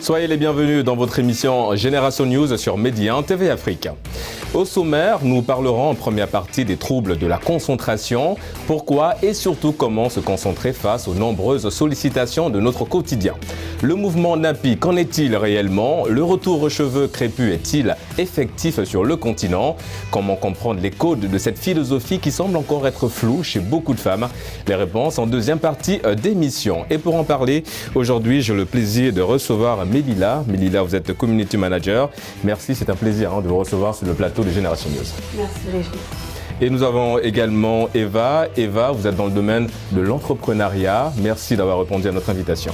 Soyez les bienvenus dans votre émission Génération News sur Medi 1 TV Afrique. Au sommaire, nous parlerons en première partie des troubles de la concentration, pourquoi et surtout comment se concentrer face aux nombreuses sollicitations de notre quotidien. Le mouvement NAPI, qu'en est-il réellement? Le retour aux cheveux crépus est-il effectif sur le continent? Comment comprendre les codes de cette philosophie qui semble encore être floue chez beaucoup de femmes? Les réponses en deuxième partie d'émission. Et pour en parler, aujourd'hui, j'ai le plaisir de recevoir Melila. Melila, vous êtes Community Manager. Merci, c'est un plaisir de vous recevoir sur le plateau de Génération News. Merci Régis. Et nous avons également Eva. Eva, vous êtes dans le domaine de l'entrepreneuriat. Merci d'avoir répondu à notre invitation.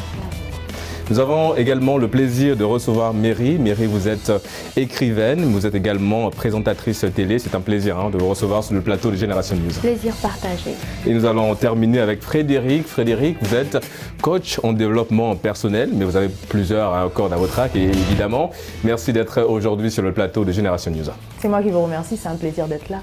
Nous avons également le plaisir de recevoir Mary. Mary, vous êtes écrivaine, vous êtes également présentatrice télé. C'est un plaisir de vous recevoir sur le plateau de Génération News. Plaisir partagé. Et nous allons terminer avec Frédéric. Frédéric, vous êtes coach en développement personnel, mais vous avez plusieurs cordes à votre arc, et évidemment. Merci d'être aujourd'hui sur le plateau de Génération News. C'est moi qui vous remercie, c'est un plaisir d'être là.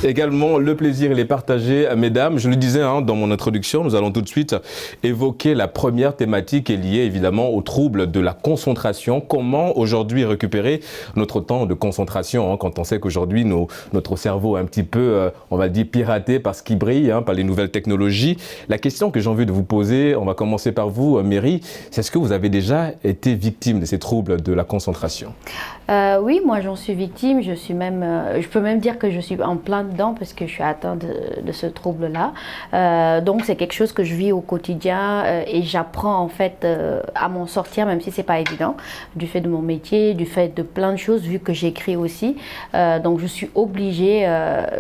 Également, le plaisir, il est partagé, mesdames. Je le disais dans mon introduction, nous allons tout de suite évoquer la première thématique qui est liée évidemment aux troubles de la concentration. Comment aujourd'hui récupérer notre temps de concentration quand on sait qu'aujourd'hui notre cerveau est un petit peu, on va dire, piraté par ce qui brille, par les nouvelles technologies. La question que j'ai envie de vous poser, on va commencer par vous, Mary, c'est est-ce que vous avez déjà été victime de ces troubles de la concentration? Oui, moi j'en suis victime. Je peux même dire que je suis en plein dedans parce que je suis atteinte de ce trouble-là. Donc c'est quelque chose que je vis au quotidien et j'apprends en fait à m'en sortir, même si c'est pas évident, du fait de mon métier, du fait de plein de choses, vu que j'écris aussi. Donc je suis obligée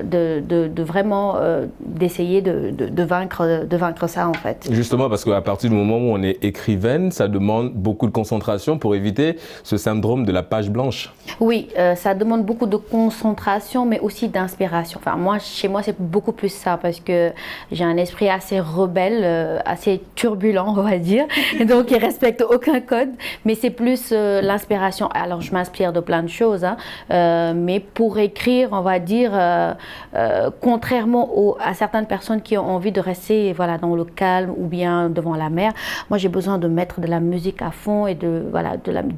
de vraiment d'essayer de vaincre ça en fait. Justement parce qu'à partir du moment où on est écrivaine, ça demande beaucoup de concentration pour éviter ce syndrome de la page blanche. Oui, ça demande beaucoup de concentration, mais aussi d'inspiration. Enfin, chez moi, c'est beaucoup plus ça, parce que j'ai un esprit assez rebelle, assez turbulent, on va dire. Et donc, il ne respecte aucun code, mais c'est plus l'inspiration. Alors, je m'inspire de plein de choses, mais pour écrire, on va dire, contrairement à certaines personnes qui ont envie de rester dans le calme ou bien devant la mer, moi, j'ai besoin de mettre de la musique à fond et du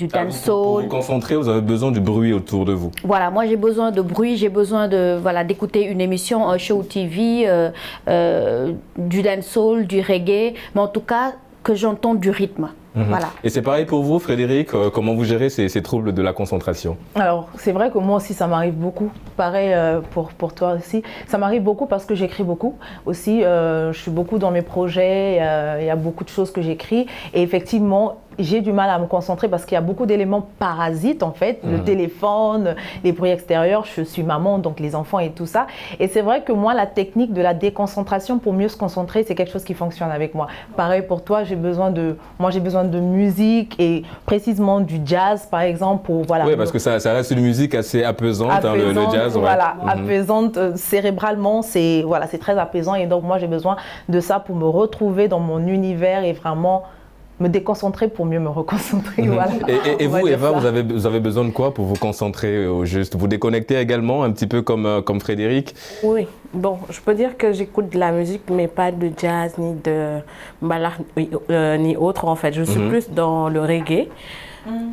dancehall. Pour vous concentrer, vous avez besoin du bruit autour de vous. Voilà, moi j'ai besoin de bruit, j'ai besoin d'écouter une émission, un show TV, du dancehall, du reggae, mais en tout cas que j'entende du rythme. Voilà. Et c'est pareil pour vous, Frédéric, comment vous gérez ces troubles de la concentration? Alors, c'est vrai que moi aussi, ça m'arrive beaucoup. Pareil pour toi aussi. Ça m'arrive beaucoup parce que j'écris beaucoup. Aussi, je suis beaucoup dans mes projets, il y a beaucoup de choses que j'écris. Et effectivement, j'ai du mal à me concentrer parce qu'il y a beaucoup d'éléments parasites en fait, le téléphone, les bruits extérieurs, je suis maman, donc les enfants et tout ça. Et c'est vrai que moi, la technique de la déconcentration pour mieux se concentrer, c'est quelque chose qui fonctionne avec moi. Pareil pour toi, j'ai besoin de musique et précisément du jazz par exemple pour Oui, parce que ça reste une musique assez apaisante, le jazz. Voilà, apaisante cérébralement, c'est très apaisant et donc moi j'ai besoin de ça pour me retrouver dans mon univers et vraiment me déconcentrer pour mieux me reconcentrer. Voilà. Et vous, Eva, vous avez besoin de quoi pour vous concentrer au juste? Vous déconnectez également, un petit peu comme Frédéric? Oui, bon, je peux dire que j'écoute de la musique, mais pas de jazz, ni de ballad, ni autre en fait. Je suis plus dans le reggae.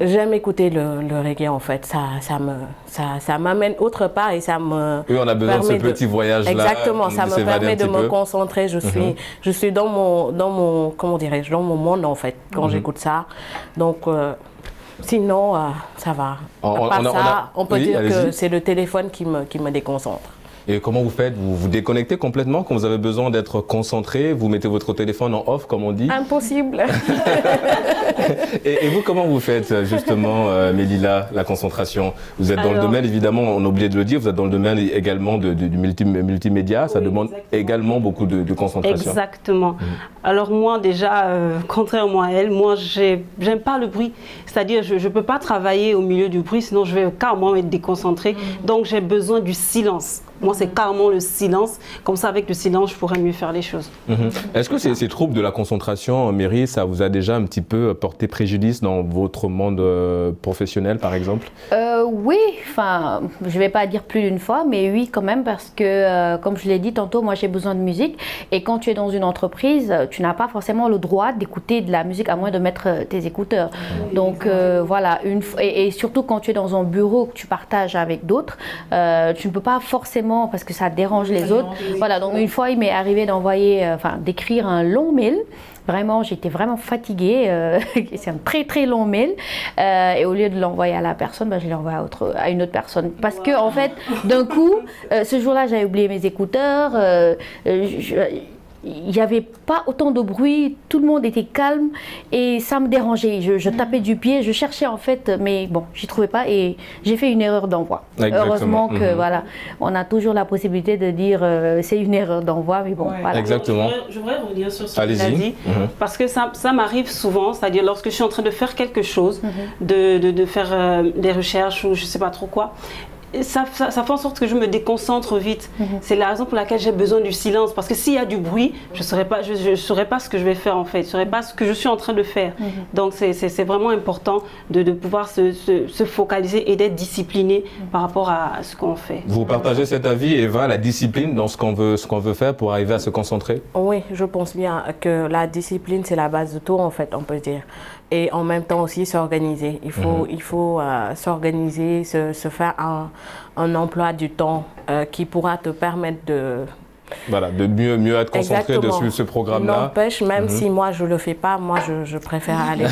J'aime écouter le reggae en fait, ça m'amène autre part et ça me... Oui, on a besoin de ce petit voyage-là. Exactement, ça me permet de me concentrer, je suis dans mon comment dirais-je, dans mon monde en fait, quand j'écoute ça. Donc, sinon, ça va. On peut dire que c'est le téléphone qui me déconcentre. Et comment vous faites? Vous déconnectez complètement quand vous avez besoin d'être concentré? Vous mettez votre téléphone en off, comme on dit? Impossible. Et vous, comment vous faites justement, Melila, la concentration? Vous êtes dans le domaine, évidemment, on a oublié de le dire, vous êtes dans le domaine également du multimédia, ça demande également beaucoup de concentration. Exactement. Alors moi déjà, contrairement à elle, moi j'aime pas le bruit, c'est-à-dire je ne peux pas travailler au milieu du bruit, sinon je vais carrément être déconcentrée, donc j'ai besoin du silence. Moi, c'est carrément le silence. Comme ça, avec le silence, je pourrais mieux faire les choses. Est-ce que ces troubles de la concentration, Mary, ça vous a déjà un petit peu porté préjudice dans votre monde professionnel, par exemple? Oui, enfin, je vais pas dire plus d'une fois, mais oui quand même parce que, comme je l'ai dit tantôt, moi j'ai besoin de musique et quand tu es dans une entreprise, tu n'as pas forcément le droit d'écouter de la musique à moins de mettre tes écouteurs. Donc voilà, et surtout quand tu es dans un bureau que tu partages avec d'autres, tu ne peux pas forcément, parce que ça dérange les autres. Voilà, donc une fois il m'est arrivé d'écrire un long mail. Vraiment, j'étais vraiment fatiguée. C'est un très très long mail. Et au lieu de l'envoyer à la personne, je l'ai envoyé à une autre personne. Parce que en fait, d'un coup, ce jour-là, j'avais oublié mes écouteurs. Il n'y avait pas autant de bruit, tout le monde était calme et ça me dérangeait. Je tapais du pied, je cherchais en fait, mais bon, j'y trouvais pas et j'ai fait une erreur d'envoi. Heureusement que voilà, on a toujours la possibilité de dire c'est une erreur d'envoi, mais bon, voilà. Exactement. Je voudrais revenir sur ce que tu as dit, parce que ça m'arrive souvent, c'est-à-dire lorsque je suis en train de faire quelque chose, de faire des recherches ou je sais pas trop quoi. Ça fait en sorte que je me déconcentre vite. C'est la raison pour laquelle j'ai besoin du silence. Parce que s'il y a du bruit, je ne saurais pas ce que je vais faire en fait. Je ne saurais pas ce que je suis en train de faire. Donc c'est vraiment important de pouvoir se focaliser et d'être discipliné par rapport à ce qu'on fait. Vous partagez cet avis, Eva, la discipline dans ce qu'on veut faire pour arriver à se concentrer? Oui, je pense bien que la discipline, c'est la base de tout en fait, on peut dire. Et en même temps aussi s'organiser. Il faut s'organiser, se faire un emploi du temps qui pourra te permettre de... Voilà, de mieux être concentré de suivre ce programme-là. N'empêche, même si moi je ne le fais pas, moi je préfère aller.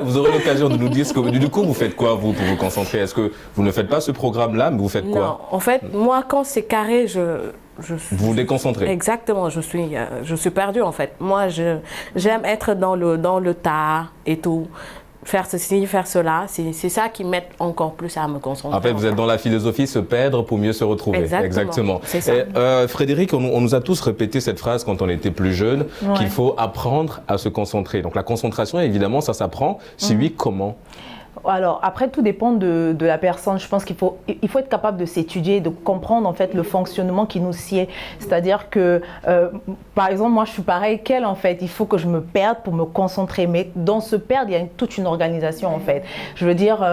Vous aurez l'occasion de nous dire ce que... Du coup, vous faites quoi vous pour vous concentrer? Est-ce que vous ne faites pas ce programme-là, mais vous faites quoi? Non, en fait, moi quand c'est carré, vous vous déconcentrez. Exactement, je suis perdue en fait. Moi, j'aime être dans le tas et tout. Faire ceci, faire cela, c'est ça qui m'aide encore plus à me concentrer. En fait, vous êtes dans la philosophie se perdre pour mieux se retrouver. Exactement. C'est ça. Et, Frédéric, on nous a tous répété cette phrase quand on était plus jeune, qu'il faut apprendre à se concentrer. Donc la concentration, évidemment, ça s'apprend. Si oui, comment? Alors après, tout dépend de la personne. Je pense qu'il faut être capable de s'étudier, de comprendre en fait le fonctionnement qui nous sied. C'est-à-dire que, par exemple, moi je suis pareil qu'elle en fait. Il faut que je me perde pour me concentrer. Mais dans ce perdre, il y a toute une organisation en fait. Je veux dire,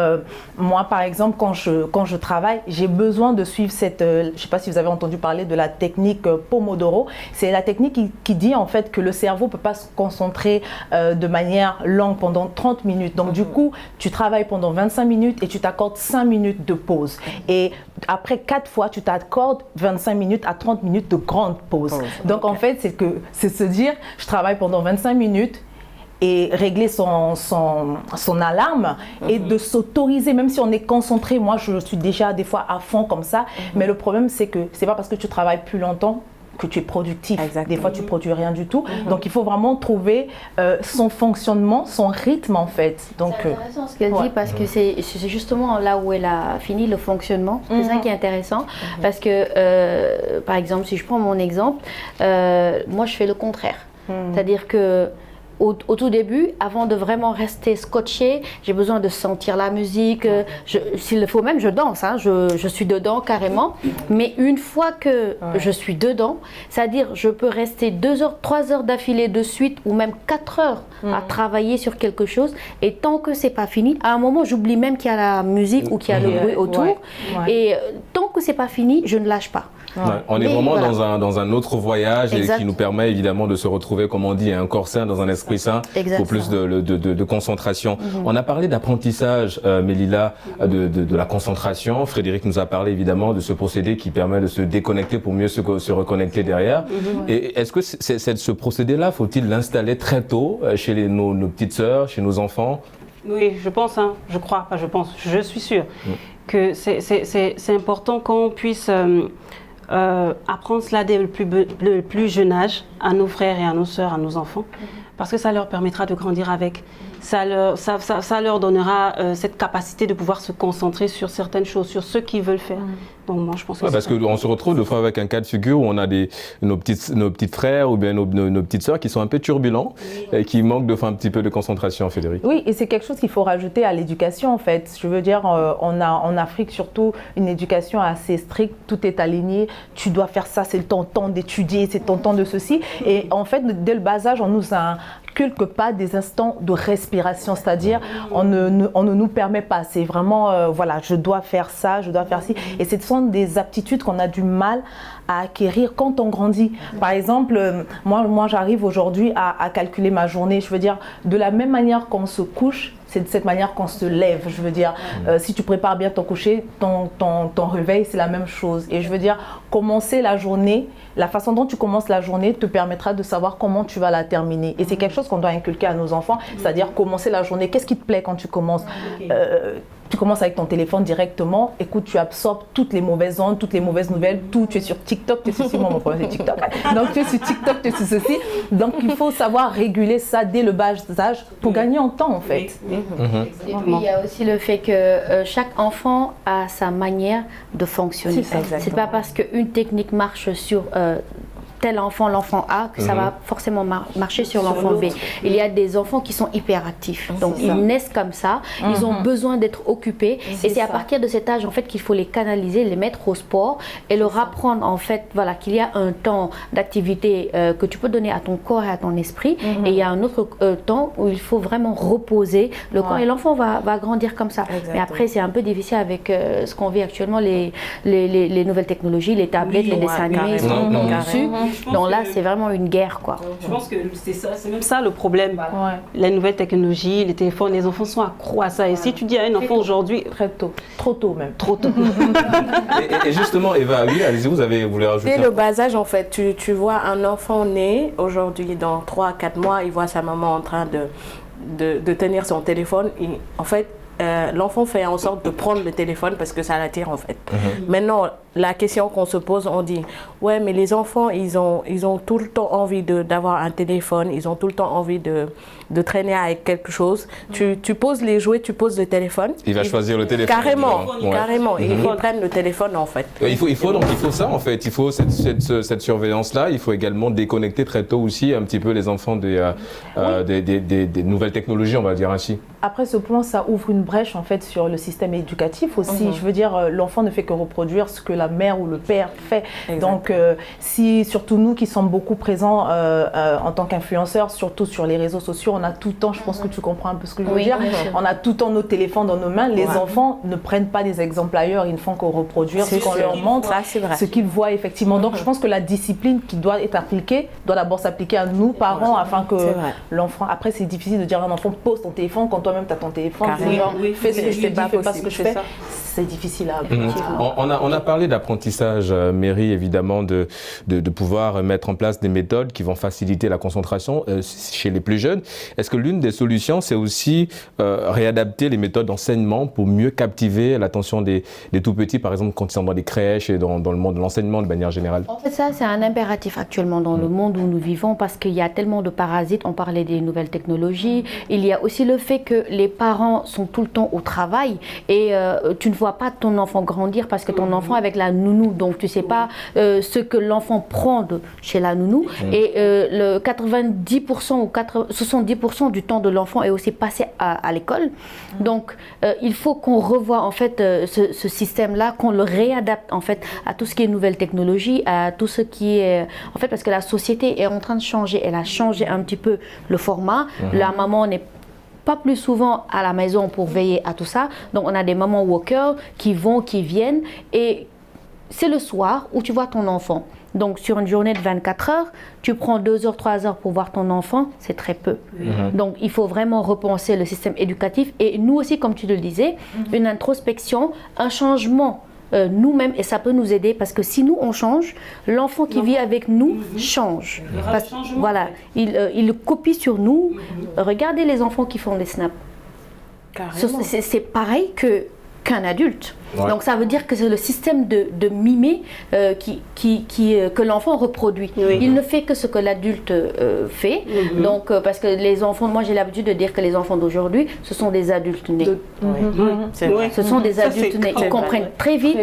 moi par exemple, quand je travaille, j'ai besoin de suivre cette... je ne sais pas si vous avez entendu parler de la technique Pomodoro. C'est la technique qui dit en fait que le cerveau ne peut pas se concentrer de manière longue pendant 30 minutes. Donc du coup, tu travailles pendant 25 minutes et tu t'accordes 5 minutes de pause. Et après 4 fois, tu t'accordes 25 minutes à 30 minutes de grande pause. Donc en fait, c'est se dire, je travaille pendant 25 minutes et régler son alarme et de s'autoriser, même si on est concentré. Moi, je suis déjà des fois à fond comme ça. Mais le problème, c'est que c'est pas parce que tu travailles plus longtemps que tu es productif. Exactement. Des fois, tu ne produis rien du tout. Donc, il faut vraiment trouver son fonctionnement, son rythme, en fait. Donc, c'est intéressant ce qu'elle dit parce que c'est justement là où elle a fini le fonctionnement. C'est ça qui est intéressant parce que, par exemple, si je prends mon exemple, moi, je fais le contraire. C'est-à-dire que au tout début, avant de vraiment rester scotché, j'ai besoin de sentir la musique. S'il le faut même, je danse. Hein, je suis dedans carrément. Mais une fois que je suis dedans, c'est-à-dire je peux rester 2 heures, 3 heures d'affilée de suite ou même 4 heures à travailler sur quelque chose. Et tant que c'est pas fini, à un moment, j'oublie même qu'il y a la musique ou qu'il y a le bruit autour. Et tant que c'est pas fini, je ne lâche pas. On est vraiment dans un autre voyage et qui nous permet évidemment de se retrouver, comme on dit, un corps sain dans un esprit sain pour plus de concentration. On a parlé d'apprentissage, Mélila, de la concentration. Frédéric nous a parlé évidemment de ce procédé qui permet de se déconnecter pour mieux se reconnecter derrière. Et est-ce que ce procédé-là, faut-il l'installer très tôt chez nos petites sœurs, chez nos enfants? Oui, je pense, hein, je crois, pas je pense, je suis sûre que c'est important qu'on puisse apprendre cela dès le plus jeune âge à nos frères et à nos sœurs, à nos enfants, parce que ça leur permettra de grandir avec. Ça leur donnera cette capacité de pouvoir se concentrer sur certaines choses, sur ce qu'ils veulent faire. Donc moi, je pense que parce qu'on se retrouve des fois avec un cas de figure où on a nos petits frères ou bien nos petites sœurs qui sont un peu turbulents et qui manquent de faire un petit peu de concentration, Frédéric. Oui, et c'est quelque chose qu'il faut rajouter à l'éducation en fait. Je veux dire, on a en Afrique surtout une éducation assez stricte, tout est aligné, tu dois faire ça, c'est ton temps d'étudier, c'est ton temps de ceci. Et en fait, dès le bas âge, on nous a n'ausculte pas des instants de respiration, c'est-à-dire on ne nous permet pas. C'est vraiment, voilà, je dois faire ça, je dois faire ci. Et ce sont des aptitudes qu'on a du mal à acquérir quand on grandit. Par exemple, moi j'arrive aujourd'hui à calculer ma journée. Je veux dire, de la même manière qu'on se couche, c'est de cette manière qu'on se lève. Je veux dire, si tu prépares bien ton coucher, ton réveil, c'est la même chose. Et je veux dire, commencer la journée, la façon dont tu commences la journée te permettra de savoir comment tu vas la terminer. Et c'est quelque chose qu'on doit inculquer à nos enfants, c'est-à-dire commencer la journée. Qu'est-ce qui te plaît quand tu commences? Tu commences avec ton téléphone directement, écoute, tu absorbes toutes les mauvaises ondes, toutes les mauvaises nouvelles, tout, tu es sur TikTok, tu es ceci, moi mon problème c'est TikTok, donc tu es sur TikTok, tu es sur ceci, donc il faut savoir réguler ça dès le bas âge pour gagner en temps en fait. Et puis il y a aussi le fait que chaque enfant a sa manière de fonctionner. C'est pas parce qu'une technique marche sur tel enfant, l'enfant A, que ça va forcément marcher sur l'enfant B. Il y a des enfants qui sont hyperactifs. Donc ils naissent comme ça, ils ont besoin d'être occupés. Et c'est à partir de cet âge en fait qu'il faut les canaliser, les mettre au sport et leur apprendre en fait voilà, qu'il y a un temps d'activité que tu peux donner à ton corps et à ton esprit. Et il y a un autre temps où il faut vraiment reposer le corps. Et l'enfant va grandir comme ça. Mais après c'est un peu difficile avec ce qu'on vit actuellement, les nouvelles technologies, les tablettes, les dessins animés, ils sont dessus. Donc là, c'est vraiment une guerre, quoi. Je pense que c'est ça, c'est même ça le problème. Les nouvelles technologies, les téléphones, les enfants sont accros à ça. Et si tu dis à un enfant aujourd'hui, très tôt, trop tôt même, trop tôt. et justement, Eva, oui, allez-y, vous voulez rajouter. Dès le bas âge, en fait, tu vois un enfant né aujourd'hui, dans 3 à 4 mois, il voit sa maman en train de tenir son téléphone. Et, en fait, l'enfant fait en sorte de prendre le téléphone parce que ça l'attire en fait. Maintenant, la question qu'on se pose, on dit ouais, mais les enfants ils ont tout le temps envie d'avoir un téléphone, ils ont tout le temps envie de traîner avec quelque chose. Tu poses les jouets, tu poses le téléphone. Il va choisir le téléphone. Carrément, ils prennent le téléphone en fait. Il faut ça en fait, il faut cette surveillance là, il faut également déconnecter très tôt aussi un petit peu les enfants des nouvelles technologies, on va dire ainsi. Après ce point, ça ouvre une brèche en fait sur le système éducatif aussi. Je veux dire, l'enfant ne fait que reproduire ce que la mère ou le père fait. Donc, si surtout nous qui sommes beaucoup présents en tant qu'influenceurs, surtout sur les réseaux sociaux, on a tout le temps, je pense que tu comprends un peu ce que je veux dire, on a tout le temps nos téléphones dans nos mains. Les enfants ne prennent pas des exemples ailleurs, ils ne font que reproduire ce qu'on leur montre, ce qu'ils voient effectivement. Donc, je pense que la discipline qui doit être appliquée doit d'abord s'appliquer à nous, parents, afin que l'enfant... Après, c'est difficile de dire à un enfant, pose ton téléphone quand toi-même tu as ton téléphone. Fais ce que je te dis, fais pas ce que je fais. C'est difficile à appliquer. On a parlé d'apprentissage, Mary, évidemment, de pouvoir mettre en place des méthodes qui vont faciliter la concentration chez les plus jeunes. Est-ce que l'une des solutions, c'est aussi réadapter les méthodes d'enseignement pour mieux captiver l'attention des tout-petits, par exemple, quand ils sont dans les crèches et dans le monde de l'enseignement de manière générale? En fait, ça, c'est un impératif actuellement dans le monde où nous vivons parce qu'il y a tellement de parasites. On parlait des nouvelles technologies. Il y a aussi le fait que les parents sont tout le temps au travail et tu ne vois pas ton enfant grandir parce que ton enfant avec la nounou, donc tu sais pas ce que l'enfant prend chez la nounou et le 90% ou 70% du temps de l'enfant est aussi passé à l'école. Donc il faut qu'on revoie en fait ce système-là, qu'on le réadapte en fait à tout ce qui est nouvelle technologie, à tout ce qui est en fait parce que la société est en train de changer, elle a changé un petit peu le format. La maman n'est pas plus souvent à la maison pour veiller à tout ça. Donc on a des mamans walkers qui vont, qui viennent et c'est le soir où tu vois ton enfant. Donc sur une journée de 24 heures, tu prends 2 heures, 3 heures pour voir ton enfant, c'est très peu. Donc il faut vraiment repenser le système éducatif et nous aussi, comme tu le disais, une introspection, un changement nous-mêmes et ça peut nous aider parce que si nous on change, l'enfant qui vit avec nous change. Parce, voilà, il copie sur nous. Regardez les enfants qui font des snaps. C'est pareil qu'un adulte. Donc ça veut dire que c'est le système de mimer que l'enfant reproduit. Il ne fait que ce que l'adulte fait. Donc parce que les enfants, moi j'ai l'habitude de dire que les enfants d'aujourd'hui, ce sont des adultes nés. Ce sont des adultes nés. Ils comprennent très vite,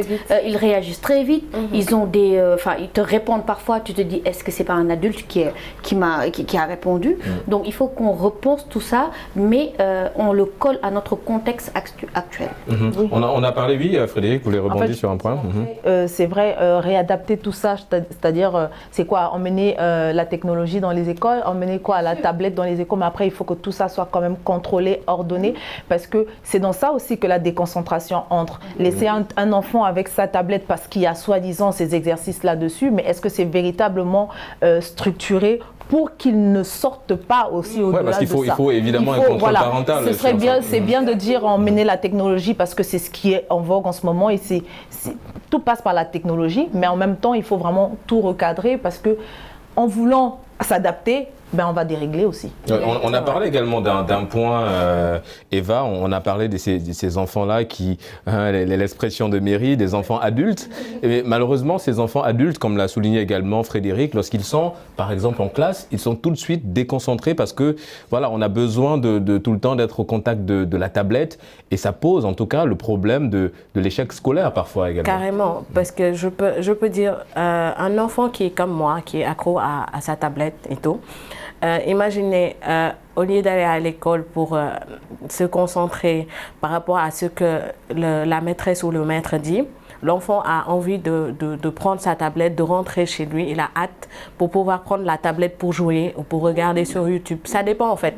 ils réagissent très vite. Ils ont ils te répondent parfois. Tu te dis, est-ce que c'est pas un adulte qui a répondu? Donc il faut qu'on repense tout ça, mais on le colle à notre contexte actuel. Oui. On a parlé, oui, Frédéric, vous voulez rebondir sur un point. C'est vrai, réadapter tout ça, c'est-à-dire, c'est quoi, emmener la technologie dans les écoles, emmener quoi, la tablette dans les écoles, mais après, il faut que tout ça soit quand même contrôlé, ordonné, parce que c'est dans ça aussi que la déconcentration entre. Laisser un enfant avec sa tablette parce qu'il y a soi-disant ces exercices là-dessus, mais est-ce que c'est véritablement structuré pour qu'ils ne sortent pas aussi au-delà de ça. Il faut évidemment un contrôle parental. Ce serait bien, c'est bien de dire emmener la technologie parce que c'est ce qui est en vogue en ce moment et tout passe par la technologie, mais en même temps, il faut vraiment tout recadrer parce que en voulant s'adapter, on va dérégler aussi. On a parlé également d'un point, Eva, on a parlé de ces enfants-là qui, l'expression de Mairie, des enfants adultes. Et malheureusement, ces enfants adultes, comme l'a souligné également Frédéric, lorsqu'ils sont, par exemple, en classe, ils sont tout de suite déconcentrés parce que, voilà, on a besoin de tout le temps d'être au contact de la tablette et ça pose en tout cas le problème de l'échec scolaire parfois également. Carrément, parce que je peux dire, un enfant qui est comme moi, qui est accro à sa tablette et tout, imaginez, au lieu d'aller à l'école pour se concentrer par rapport à ce que la maîtresse ou le maître dit, l'enfant a envie de prendre sa tablette, de rentrer chez lui, il a hâte pour pouvoir prendre la tablette pour jouer ou pour regarder sur YouTube. Ça dépend en fait.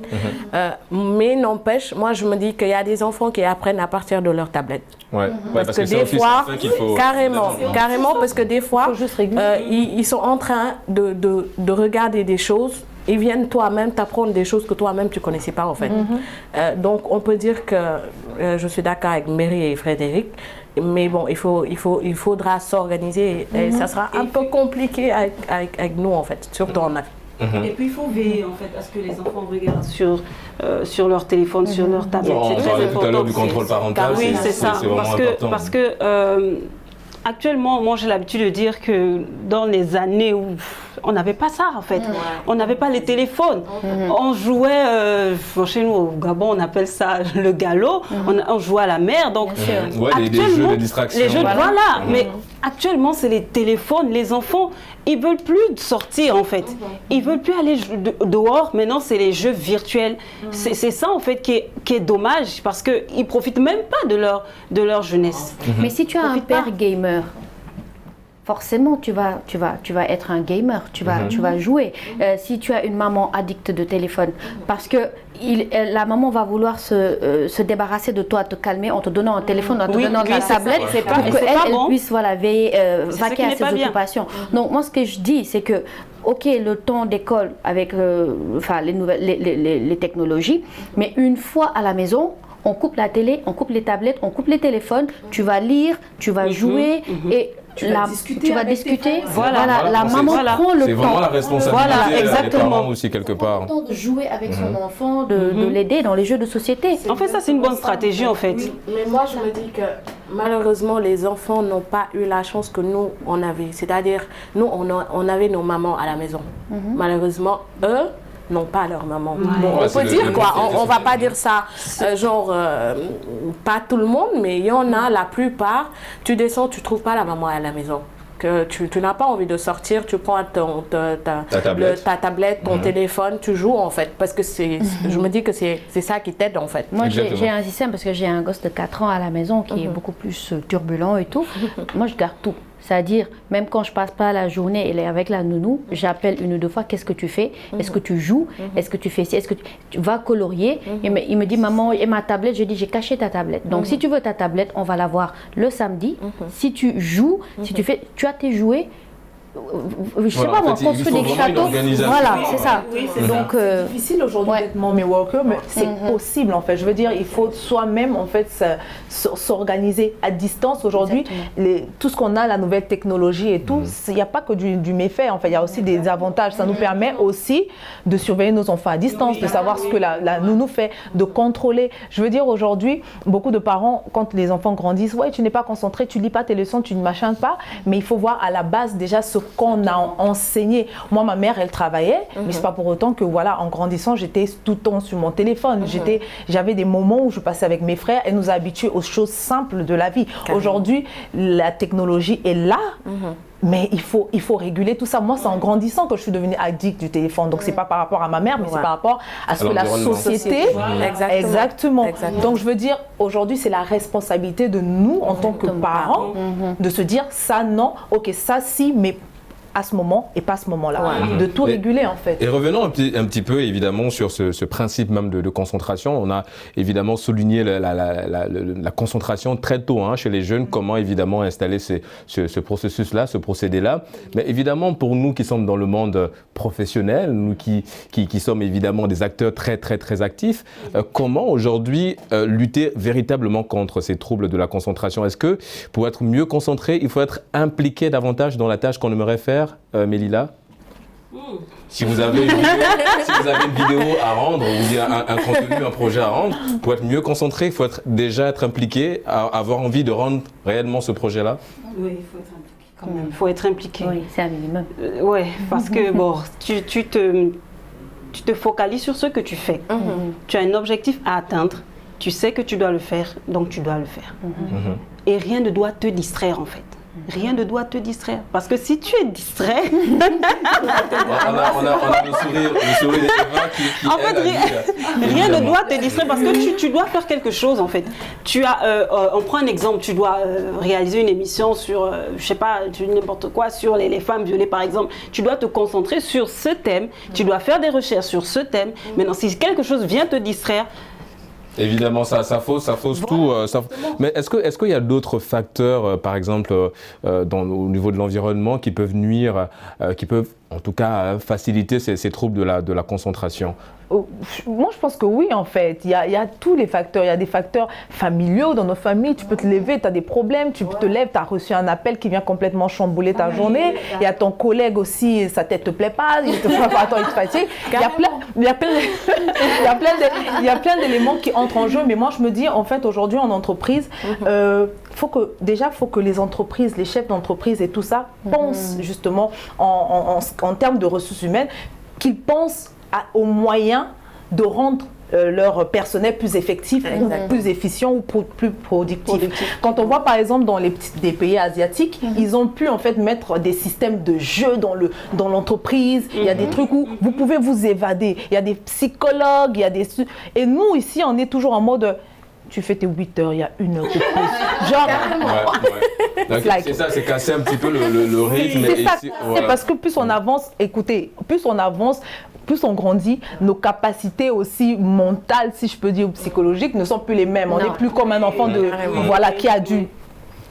Mais n'empêche, moi je me dis qu'il y a des enfants qui apprennent à partir de leur tablette. Parce que des fois, carrément, parce que des fois, ils sont en train de regarder des choses. Ils viennent toi-même t'apprendre des choses que toi-même tu ne connaissais pas en fait. Donc on peut dire que je suis d'accord avec Mairie et Frédéric, mais bon, il faudra s'organiser et ça sera un peu compliqué avec nous en fait, surtout en Afrique. Et puis il faut veiller en fait à ce que les enfants regardent sur leur téléphone, sur leur tablette. On parlait tout à l'heure du contrôle parental. Oui, c'est ça. Parce que actuellement, moi j'ai l'habitude de dire que dans les années où on n'avait pas ça en fait, on n'avait pas les téléphones, on jouait, chez nous au Gabon on appelle ça le galop, on jouait à la mer, donc des jeux de distraction. Les jeux, voilà. Mais actuellement c'est les téléphones, les enfants ils veulent plus sortir en fait, ils veulent plus aller dehors, maintenant c'est les jeux virtuels, c'est ça en fait qui est dommage parce qu'ils profitent même pas de leur jeunesse. Mais si tu as un père gamer, forcément tu vas être un gamer, tu vas jouer. Si tu as une maman addicte de téléphone, parce que la maman va vouloir se débarrasser de toi, te calmer en te donnant un téléphone, en te donnant de la tablette, pour qu'elle puisse veiller, vaquer à ses occupations. Donc moi ce que je dis, c'est que ok, le temps d'école avec les technologies, mais une fois à la maison, on coupe la télé, on coupe les tablettes, on coupe les téléphones, tu vas lire, tu vas jouer et tu vas discuter. Voilà, la maman prend le temps. C'est vraiment la responsabilité des parents aussi quelque part. Le temps de jouer avec son enfant, de l'aider dans les jeux de société. En fait, ça c'est une bonne stratégie en fait. Oui, mais moi je me dis que malheureusement les enfants n'ont pas eu la chance que nous on avait. C'est-à-dire nous on avait nos mamans à la maison. Malheureusement eux n'ont pas leur maman. Bon, on peut dire quoi, on va pas dire ça, pas tout le monde, mais il y en a, la plupart, tu descends, tu trouves pas la maman à la maison. Que tu n'as pas envie de sortir, tu prends ta tablette, ton téléphone, tu joues en fait, parce que je me dis que c'est ça qui t'aide en fait. Moi j'ai un système parce que j'ai un gosse de 4 ans à la maison qui est beaucoup plus turbulent et tout. Moi je garde tout. C'est-à-dire, même quand je passe pas la journée, elle est avec la nounou, j'appelle une ou deux fois, qu'est-ce que tu fais? Est-ce que tu joues? Est-ce que tu fais ci? Est-ce que tu vas colorier? Il me dit, maman, et ma tablette? Je dis, j'ai caché ta tablette. Donc, si tu veux ta tablette, on va la voir le samedi. Si tu joues, si tu fais, tu as tes jouets. Je sais pas, moi, construire des châteaux. Voilà, c'est ça. Donc, c'est difficile aujourd'hui d'être mommy worker, mais c'est possible en fait. Je veux dire, il faut soi-même en fait s'organiser à distance aujourd'hui. Tout ce qu'on a, la nouvelle technologie et tout, il n'y a pas que du méfait en fait. Il y a aussi des avantages. Ça nous permet aussi de surveiller nos enfants à distance, de savoir ce que la nounou fait, de contrôler. Je veux dire, aujourd'hui, beaucoup de parents, quand les enfants grandissent, ouais, tu n'es pas concentré, tu lis pas tes leçons, tu ne machines pas, mais il faut voir à la base déjà ce qu'on a enseigné. Moi, ma mère, elle travaillait, mais c'est pas pour autant que, voilà, en grandissant, j'étais tout le temps sur mon téléphone. J'avais des moments où je passais avec mes frères. Elle nous a habitués aux choses simples de la vie. Aujourd'hui, la technologie est là. Mais il faut réguler tout ça. Moi, c'est en grandissant que je suis devenue addict du téléphone. Donc, c'est pas par rapport à ma mère, mais c'est par rapport à ce que la société... Exactement. Donc, je veux dire, aujourd'hui, c'est la responsabilité de nous, en tant que parents, de se dire, ça, non, ok, ça, si, mais à ce moment et pas à ce moment-là, de tout réguler en fait. Et revenons un petit peu évidemment sur ce principe même de concentration. On a évidemment souligné la concentration très tôt chez les jeunes, comment évidemment installer ce processus-là, ce procédé-là. Mais évidemment pour nous qui sommes dans le monde professionnel, nous qui sommes évidemment des acteurs très actifs, comment aujourd'hui lutter véritablement contre ces troubles de la concentration? Est-ce que pour être mieux concentré, il faut être impliqué davantage dans la tâche qu'on aimerait faire? Mélila, si vous avez une vidéo à rendre ou bien un contenu, un projet à rendre, pour être mieux concentré, il faut déjà être impliqué, avoir envie de rendre réellement ce projet-là. Oui, il faut être impliqué quand même. Il faut être impliqué. Oui, c'est un minimum. Oui, parce que bon, tu te focalises sur ce que tu fais. Tu as un objectif à atteindre, tu sais que tu dois le faire, donc tu dois le faire. Et rien ne doit te distraire en fait. Rien ne doit te distraire. Parce que si tu es distrait... on a le sourire d'Eva qui en fait, rien ne doit te distraire parce que tu dois faire quelque chose en fait. On prend un exemple, tu dois réaliser une émission sur, je sais pas, n'importe quoi, sur les femmes violées par exemple. Tu dois te concentrer sur ce thème, tu dois faire des recherches sur ce thème. Maintenant, si quelque chose vient te distraire, évidemment, ça fausse tout. Mais est-ce qu'il y a d'autres facteurs, par exemple, au niveau de l'environnement, qui peuvent nuire, qui peuvent en tout cas faciliter ces troubles de la concentration? Moi, je pense que oui, en fait. Il y a tous les facteurs. Il y a des facteurs familiaux dans nos familles. Tu peux te lever, tu as des problèmes. Tu te lèves, tu as reçu un appel qui vient complètement chambouler ta journée. Il y a ton collègue aussi, sa tête ne te plaît pas. Il te fait pas attends, il te fatigue. Il y a plein d'éléments qui entrent en jeu. Mais moi, je me dis, en fait, aujourd'hui, en entreprise, faut que les entreprises, les chefs d'entreprise et tout ça pensent justement en termes de ressources humaines, qu'ils pensent aux moyens de rendre leur personnel plus effectif, plus efficient ou plus productif. Quand on voit par exemple dans des pays asiatiques, ils ont pu en fait mettre des systèmes de jeu dans l'entreprise. Il y a des trucs où vous pouvez vous évader. Il y a des psychologues, et nous ici on est toujours en mode tu fais tes 8 heures, il y a 1 heure de plus. Genre, c'est ça, c'est casser un petit peu le rythme. C'est parce que plus on avance, écoutez, plus on grandit, nos capacités aussi mentales, si je peux dire, ou psychologiques, ne sont plus les mêmes. On n'est plus comme un enfant qui a dû...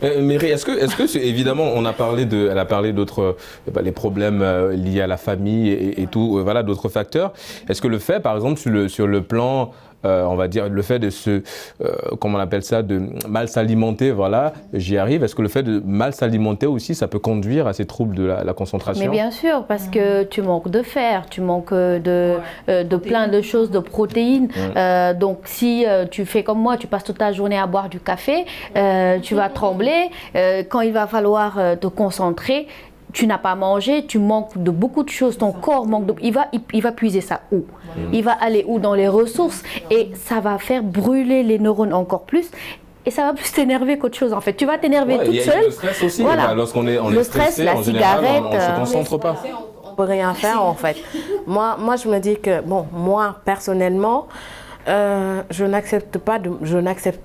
Mary, est-ce que évidemment, elle a parlé d'autres, les problèmes liés à la famille et tout, d'autres facteurs. Est-ce que le fait, par exemple, sur le plan, on va dire, le fait de comment on appelle ça, de mal s'alimenter, j'y arrive. Est-ce que le fait de mal s'alimenter aussi, ça peut conduire à ces troubles de la concentration? Mais bien sûr, parce que tu manques de fer, tu manques de plein de choses, de protéines. Donc si tu fais comme moi, tu passes toute ta journée à boire du café, tu vas trembler. Quand il va falloir te concentrer, tu n'as pas mangé, tu manques de beaucoup de choses, ton corps manque de... Il va puiser ça où? Il va aller où? Dans les ressources, et ça va faire brûler les neurones encore plus. Et ça va plus t'énerver qu'autre chose en fait. Tu vas t'énerver toute seule. Le stress aussi, lorsqu'on est le stress, stressé, la en général, cigarette, on ne se concentre pas. On ne peut rien faire en fait. Moi, je me dis que, moi personnellement, je n'accepte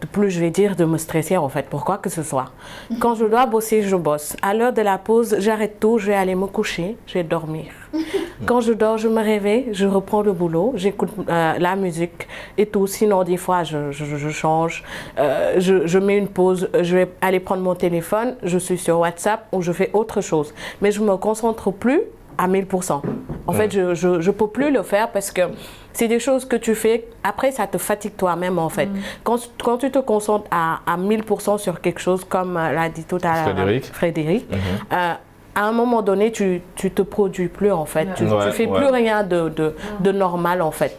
plus, je vais dire, de me stresser en fait, pour quoi que ce soit. Quand je dois bosser, je bosse. À l'heure de la pause, j'arrête tout, je vais aller me coucher, je vais dormir. Quand je dors, je me réveille, je reprends le boulot, j'écoute la musique et tout. Sinon, des fois, je change, je mets une pause, je vais aller prendre mon téléphone, je suis sur WhatsApp ou je fais autre chose. Mais je ne me concentre plus à 1000%. En fait, je ne peux plus le faire parce que c'est des choses que tu fais, après ça te fatigue toi-même en fait. Quand tu te concentres à 1000% sur quelque chose, comme l'a dit tout à l'heure Frédéric, à un moment donné, tu te produis plus en fait. Tu fais plus rien de normal en fait.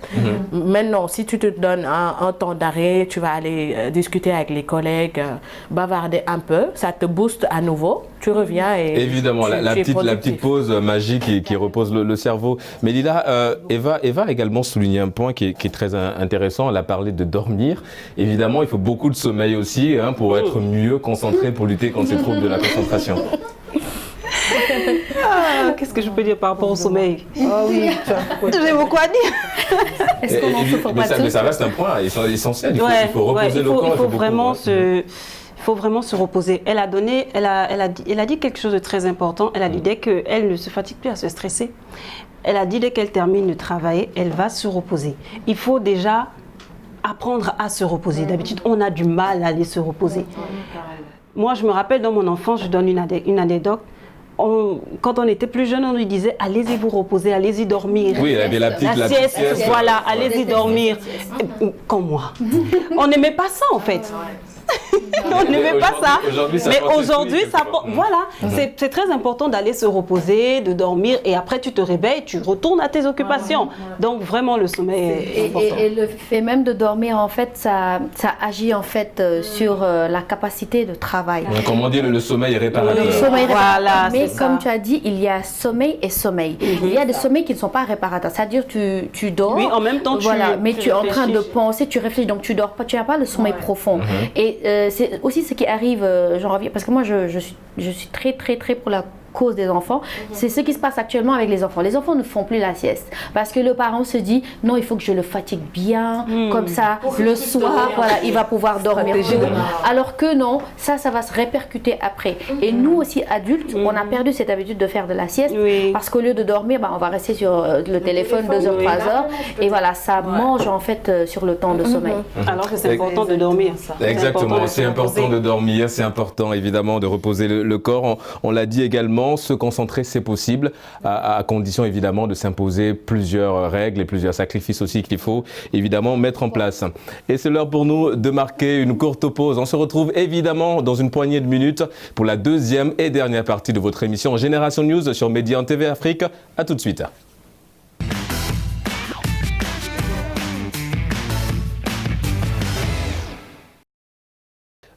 Maintenant, si tu te donnes un temps d'arrêt, tu vas aller discuter avec les collègues, bavarder un peu, ça te booste à nouveau. Tu reviens et évidemment la petite pause magique qui repose le cerveau. Mais Lila, Eva a également souligné un point qui est très intéressant. Elle a parlé de dormir. Évidemment, il faut beaucoup de sommeil aussi pour être mieux concentré, pour lutter contre ces troubles de la concentration. Qu'est-ce que je peux dire par rapport au sommeil? Ah oui, J'ai beaucoup à dire. Est-ce qu'on en souffre pas mais tous? ça reste un point essentiel. Il faut Ouais, reposer le corps. Il faut vraiment se reposer. Elle a dit quelque chose de très important. Elle a dit dès qu'elle ne se fatigue plus à se stresser, elle a dit dès qu'elle termine de travailler, elle va se reposer. Il faut déjà apprendre à se reposer. D'habitude, on a du mal à aller se reposer. Moi, je me rappelle dans mon enfance, je donne une anecdote. Quand on était plus jeune, on lui disait allez-y vous reposer, allez-y dormir. Oui, il y avait la sieste, voilà, allez-y dormir. Comme moi. On n'aimait pas ça en fait. On n'aimait pas ça. Mais aujourd'hui, voilà, c'est très important d'aller se reposer, de dormir et après tu te réveilles, tu retournes à tes occupations. Donc vraiment le sommeil est important. Et le fait même de dormir, en fait, ça agit en fait sur la capacité de travail. Comme on dit, le sommeil est réparateur. Le sommeil Voilà, mais c'est comme ça. tu as dit, il y a sommeil et sommeil. Il y a des sommeils qui ne sont pas réparateurs. C'est-à-dire tu dors. Oui, en même temps mais tu es en train de réfléchis. penser, tu réfléchis, donc tu dors pas, tu n'as pas le sommeil profond. Et c'est aussi ce qui arrive, j'en reviens, parce que moi je suis très pour la cause des enfants. C'est ce qui se passe actuellement avec les enfants. Les enfants ne font plus la sieste parce que le parent se dit non, il faut que je le fatigue bien, comme ça le soir, voilà, il va pouvoir dormir. Alors que non, ça va se répercuter après. Et nous aussi adultes, on a perdu cette habitude de faire de la sieste parce qu'au lieu de dormir, on va rester sur le téléphone 2 heures, 3 heures et voilà, ça mange en fait sur le temps de sommeil. Alors que c'est important de dormir. Exactement, c'est important de dormir, c'est important évidemment de reposer le corps. On l'a dit également, se concentrer c'est possible, à condition évidemment de s'imposer plusieurs règles et plusieurs sacrifices aussi qu'il faut évidemment mettre en place. Et c'est l'heure pour nous de marquer une courte pause. On se retrouve évidemment dans une poignée de minutes pour la deuxième et dernière partie de votre émission Génération News sur Média TV Afrique. À tout de suite.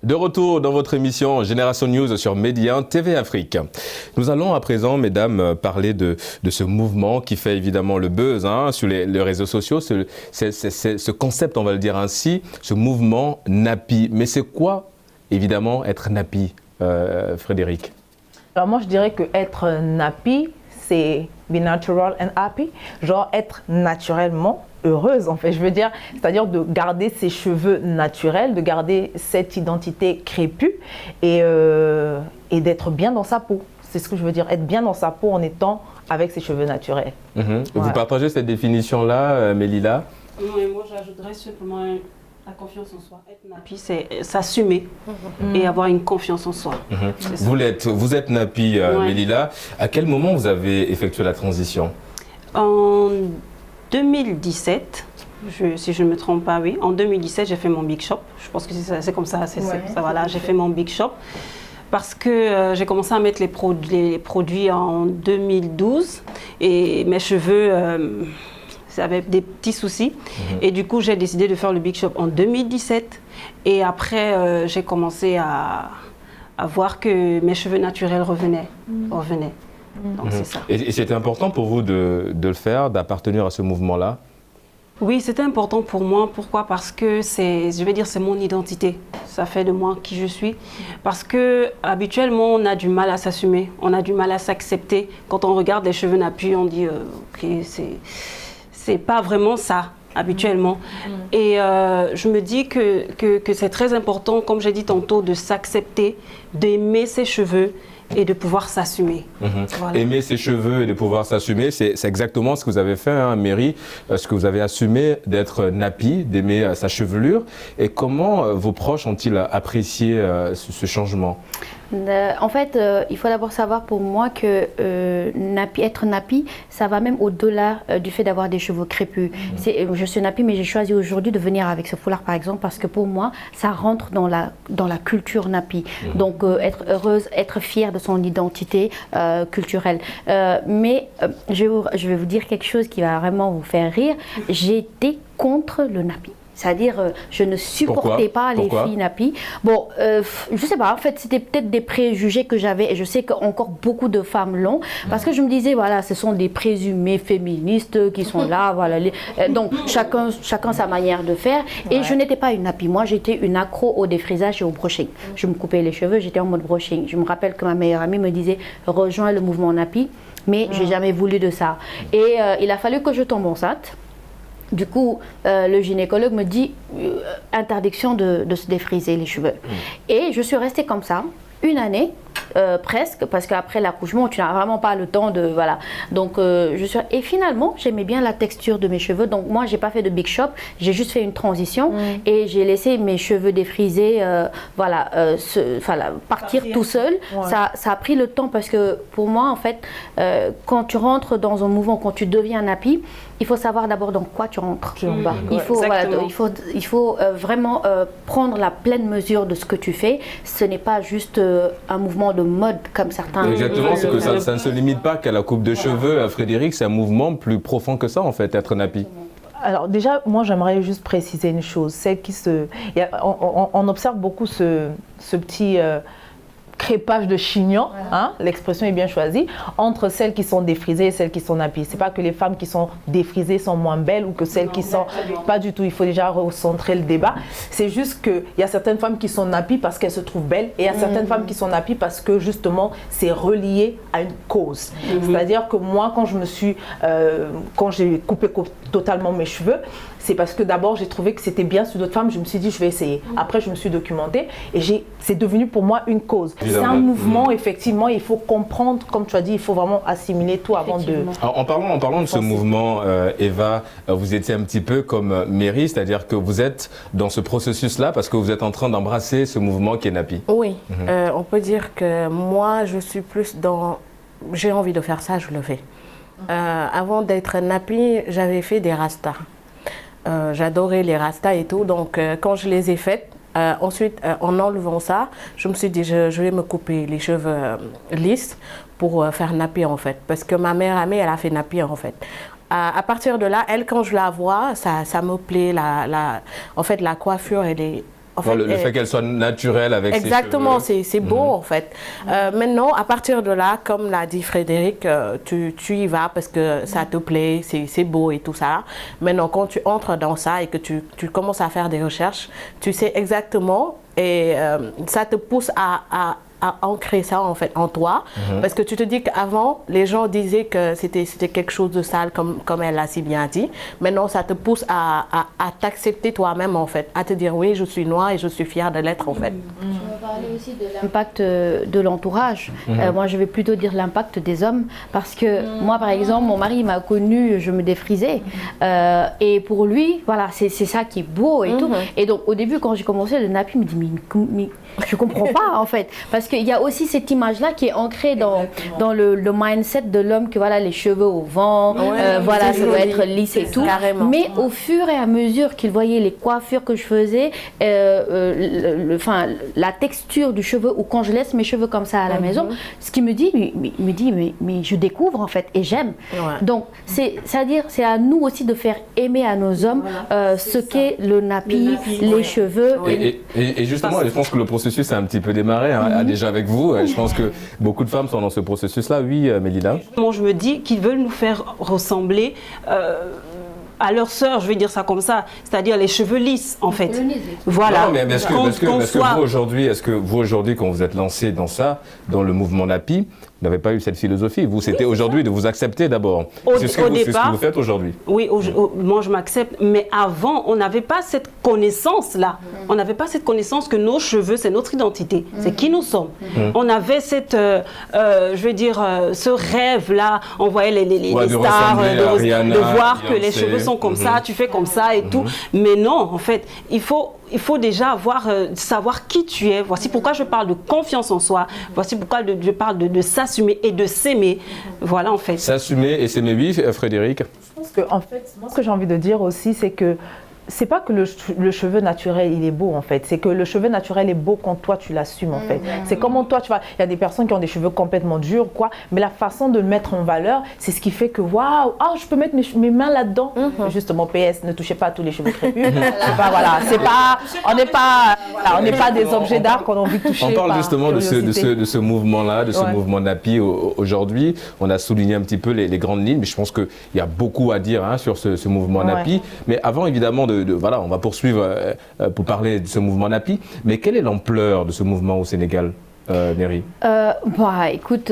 De retour dans votre émission Génération News sur Média TV Afrique. Nous allons à présent, mesdames, parler de ce mouvement qui fait évidemment le buzz sur les réseaux sociaux, ce concept, on va le dire ainsi, ce mouvement Nappy. Mais c'est quoi, évidemment, être Nappy, Frédéric? Alors moi, je dirais que être nappy, c'est be natural and happy, genre être naturellement heureuse en fait, je veux dire, c'est-à-dire de garder ses cheveux naturels, de garder cette identité crépue et d'être bien dans sa peau. C'est ce que je veux dire, être bien dans sa peau en étant avec ses cheveux naturels. Vous partagez cette définition-là, Mélila? Oui, moi j'ajouterais simplement la confiance en soi. Être nappy, c'est s'assumer et avoir une confiance en soi. Vous êtes nappy, Mélila. À quel moment vous avez effectué la transition? En 2017, si je ne me trompe pas, oui. En 2017, j'ai fait mon Big Shop. Je pense que c'est comme ça. Voilà, j'ai fait mon Big Shop. Parce que j'ai commencé à mettre les produits en 2012 et mes cheveux avaient des petits soucis. Et du coup, j'ai décidé de faire le Big Shop en 2017. Et après, j'ai commencé à voir que mes cheveux naturels revenaient. Donc c'est ça. Et c'était important pour vous de le faire, d'appartenir à ce mouvement-là? Oui, c'était important pour moi. Pourquoi? Parce que c'est mon identité. Ça fait de moi qui je suis. Parce que habituellement, on a du mal à s'assumer. On a du mal à s'accepter. Quand on regarde les cheveux nappy, on dit ok, c'est pas vraiment ça habituellement. Et je me dis que c'est très important, comme j'ai dit tantôt, de s'accepter, d'aimer ses cheveux et de pouvoir s'assumer. Voilà. Aimer ses cheveux et de pouvoir s'assumer, c'est exactement ce que vous avez fait, Mary, ce que vous avez assumé d'être nappy, d'aimer sa chevelure. Et comment vos proches ont-ils apprécié ce changement? En fait, il faut d'abord savoir pour moi que être nappy, ça va même au-delà du fait d'avoir des cheveux crépus. Je suis nappy, mais j'ai choisi aujourd'hui de venir avec ce foulard, par exemple, parce que pour moi, ça rentre dans la culture nappy. Donc, être heureuse, être fière de son identité culturelle. Mais je vais vous dire quelque chose qui va vraiment vous faire rire. J'étais contre le nappy. C'est-à-dire, je ne supportais pas les filles nappy. Bon, je sais pas, en fait, c'était peut-être des préjugés que j'avais, et je sais qu'encore beaucoup de femmes l'ont, parce que je me disais, voilà, ce sont des présumés féministes qui sont là, voilà. Donc, chacun sa manière de faire, et je n'étais pas une nappy. Moi, j'étais une accro au défrisage et au brushing. Je me coupais les cheveux, j'étais en mode brushing. Je me rappelle que ma meilleure amie me disait, rejoins le mouvement nappy. mais j'ai jamais voulu de ça. Et il a fallu que je tombe enceinte. Du coup, le gynécologue me dit interdiction de se défriser les cheveux. Et je suis restée comme ça, une année. Presque, parce qu'après l'accouchement, tu n'as vraiment pas le temps de... Voilà. Donc, et finalement, j'aimais bien la texture de mes cheveux. Donc, moi, j'ai pas fait de big shop. J'ai juste fait une transition et j'ai laissé mes cheveux défrisés, partir tout seul. Ouais. Ça a pris le temps parce que, pour moi, en fait, quand tu rentres dans un mouvement, quand tu deviens nappy, il faut savoir d'abord dans quoi tu rentres. Il faut vraiment prendre la pleine mesure de ce que tu fais. Ce n'est pas juste un mouvement de mode comme certains. Exactement, c'est que ça ne se limite pas qu'à la coupe de cheveux, Frédéric, c'est un mouvement plus profond que ça en fait, être nappy. Alors déjà, moi j'aimerais juste préciser une chose, on observe beaucoup ce petit crépage de chignon, hein, l'expression est bien choisie, entre celles qui sont défrisées et celles qui sont nappy. C'est pas que les femmes qui sont défrisées sont moins belles ou que celles qui sont... Pas du tout, il faut déjà recentrer le débat. C'est juste qu'il y a certaines femmes qui sont nappy parce qu'elles se trouvent belles et il y a certaines femmes qui sont nappy parce que justement c'est relié à une cause. C'est-à-dire que moi quand j'ai coupé totalement mes cheveux, c'est parce que d'abord j'ai trouvé que c'était bien sur d'autres femmes, je me suis dit je vais essayer. Après je me suis documentée et c'est devenu pour moi une cause. C'est un mouvement, effectivement, il faut comprendre, comme tu as dit, il faut vraiment assimiler tout avant de... Alors, en parlant de ce mouvement, Eva, vous étiez un petit peu comme Mary, c'est-à-dire que vous êtes dans ce processus-là parce que vous êtes en train d'embrasser ce mouvement qui est nappy. Oui, on peut dire que moi je suis plus dans... J'ai envie de faire ça, je le fais. Avant d'être nappy, j'avais fait des rastas. J'adorais les rastas et tout, donc quand je les ai faites, ensuite en enlevant ça, je me suis dit je vais me couper les cheveux lisses pour faire nappy en fait, parce que ma mère amie elle a fait nappy en fait. À partir de là, elle quand je la vois, ça me plaît, en fait la coiffure elle est... En fait, le fait qu'elle soit naturelle avec ses cheveux. Exactement, c'est beau en fait. Maintenant, à partir de là, comme l'a dit Frédéric, tu y vas parce que ça te plaît, c'est beau et tout ça. Maintenant, quand tu entres dans ça et que tu commences à faire des recherches, tu sais exactement et ça te pousse à ancrer ça en fait en toi parce que tu te dis qu'avant les gens disaient que c'était quelque chose de sale comme elle l'a si bien dit. Maintenant ça te pousse à t'accepter toi-même en fait, à te dire oui je suis noire et je suis fière de l'être en fait. Je veux parler aussi de l'impact de l'entourage. Moi je vais plutôt dire l'impact des hommes parce que moi par exemple mon mari m'a connue, je me défrisais et pour lui voilà c'est ça qui est beau et tout. Et donc au début quand j'ai commencé le nappy, il me dit mais je comprends pas en fait parce qu'il y a aussi cette image-là qui est ancrée dans le mindset de l'homme que voilà les cheveux au vent, voilà ça doit être lisse et tout. Carrément. Mais au fur et à mesure qu'il voyait les coiffures que je faisais, la texture du cheveu ou quand je laisse mes cheveux comme ça à la maison, ce qu'il me dit, mais je découvre en fait et j'aime. Donc c'est-à-dire c'est à nous aussi de faire aimer à nos hommes ce qu'est le nappy, les cheveux. Et justement, je pense que le processus a un petit peu démarré déjà avec vous. Je pense que beaucoup de femmes sont dans ce processus-là. Oui, Mélina. Moi, je me dis qu'ils veulent nous faire ressembler à leur sœur, je vais dire ça comme ça, c'est-à-dire les cheveux lisses en fait. Voilà. Non, mais est-ce que vous aujourd'hui, quand vous êtes lancé dans ça, dans le mouvement nappy, vous n'avez pas eu cette philosophie? Vous, c'était aujourd'hui de vous accepter d'abord. C'est ce que vous faites aujourd'hui. Oui, moi je m'accepte, mais avant, on n'avait pas cette connaissance-là. On n'avait pas cette connaissance que nos cheveux, c'est notre identité, c'est qui nous sommes. On avait cette, je veux dire, ce rêve-là, on voyait les stars, de voir que les cheveux sont comme ça, tu fais comme ça et tout. Mais non, en fait, il faut déjà savoir qui tu es. Voici pourquoi je parle de confiance en soi. Voici pourquoi je parle de s'assumer et de s'aimer. Voilà, en fait. S'assumer et s'aimer, oui, Frédéric. Je pense que, en fait, moi, ce que j'ai envie de dire aussi, c'est que c'est pas que le cheveu naturel il est beau en fait, c'est que le cheveu naturel est beau quand toi tu l'assumes en fait. C'est comment toi tu vas, il y a des personnes qui ont des cheveux complètement durs quoi, mais la façon de le mettre en valeur, c'est ce qui fait que waouh, je peux mettre mes mains là-dedans. Justement PS, ne touchez pas à tous les cheveux crépus. On n'est pas des objets d'art qu'on a envie de toucher. On parle justement de ce mouvement-là, de ce mouvement nappy aujourd'hui. On a souligné un petit peu les grandes lignes, mais je pense qu'il y a beaucoup à dire sur ce mouvement nappy. Mais avant évidemment voilà, on va poursuivre pour parler de ce mouvement nappy. Mais quelle est l'ampleur de ce mouvement au Sénégal? Mary? Écoute,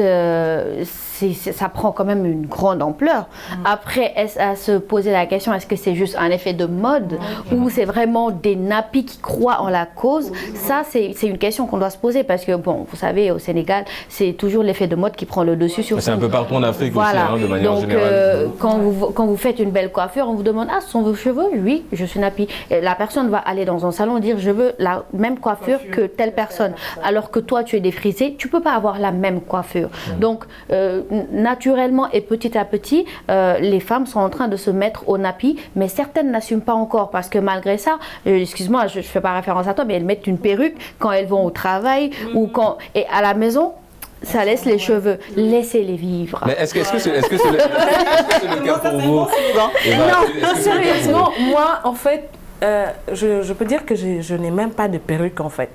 ça prend quand même une grande ampleur. Après, est-ce à se poser la question, est-ce que c'est juste un effet de mode ou c'est vraiment des nappies qui croient en la cause? Ça, c'est une question qu'on doit se poser parce que, bon, vous savez, au Sénégal, c'est toujours l'effet de mode qui prend le dessus sur tout. C'est un peu partout en Afrique voilà. aussi, de manière Donc, générale. quand vous faites une belle coiffure, on vous demande, ah, ce sont vos cheveux? Oui, je suis nappie. Et la personne va aller dans un salon et dire, je veux la même coiffure que telle personne. Alors que toi, tu es défrisé, tu ne peux pas avoir la même coiffure. Donc, naturellement et petit à petit, les femmes sont en train de se mettre au nappy, mais certaines n'assument pas encore parce que malgré ça, excuse-moi, je ne fais pas référence à toi, mais elles mettent une perruque quand elles vont au travail ou quand... Et à la maison, ça laisse les cheveux. Laissez-les vivre. Mais est-ce que c'est le cas pour vous? Non, sérieusement, moi, en fait, je peux dire que je n'ai même pas de perruque, en fait.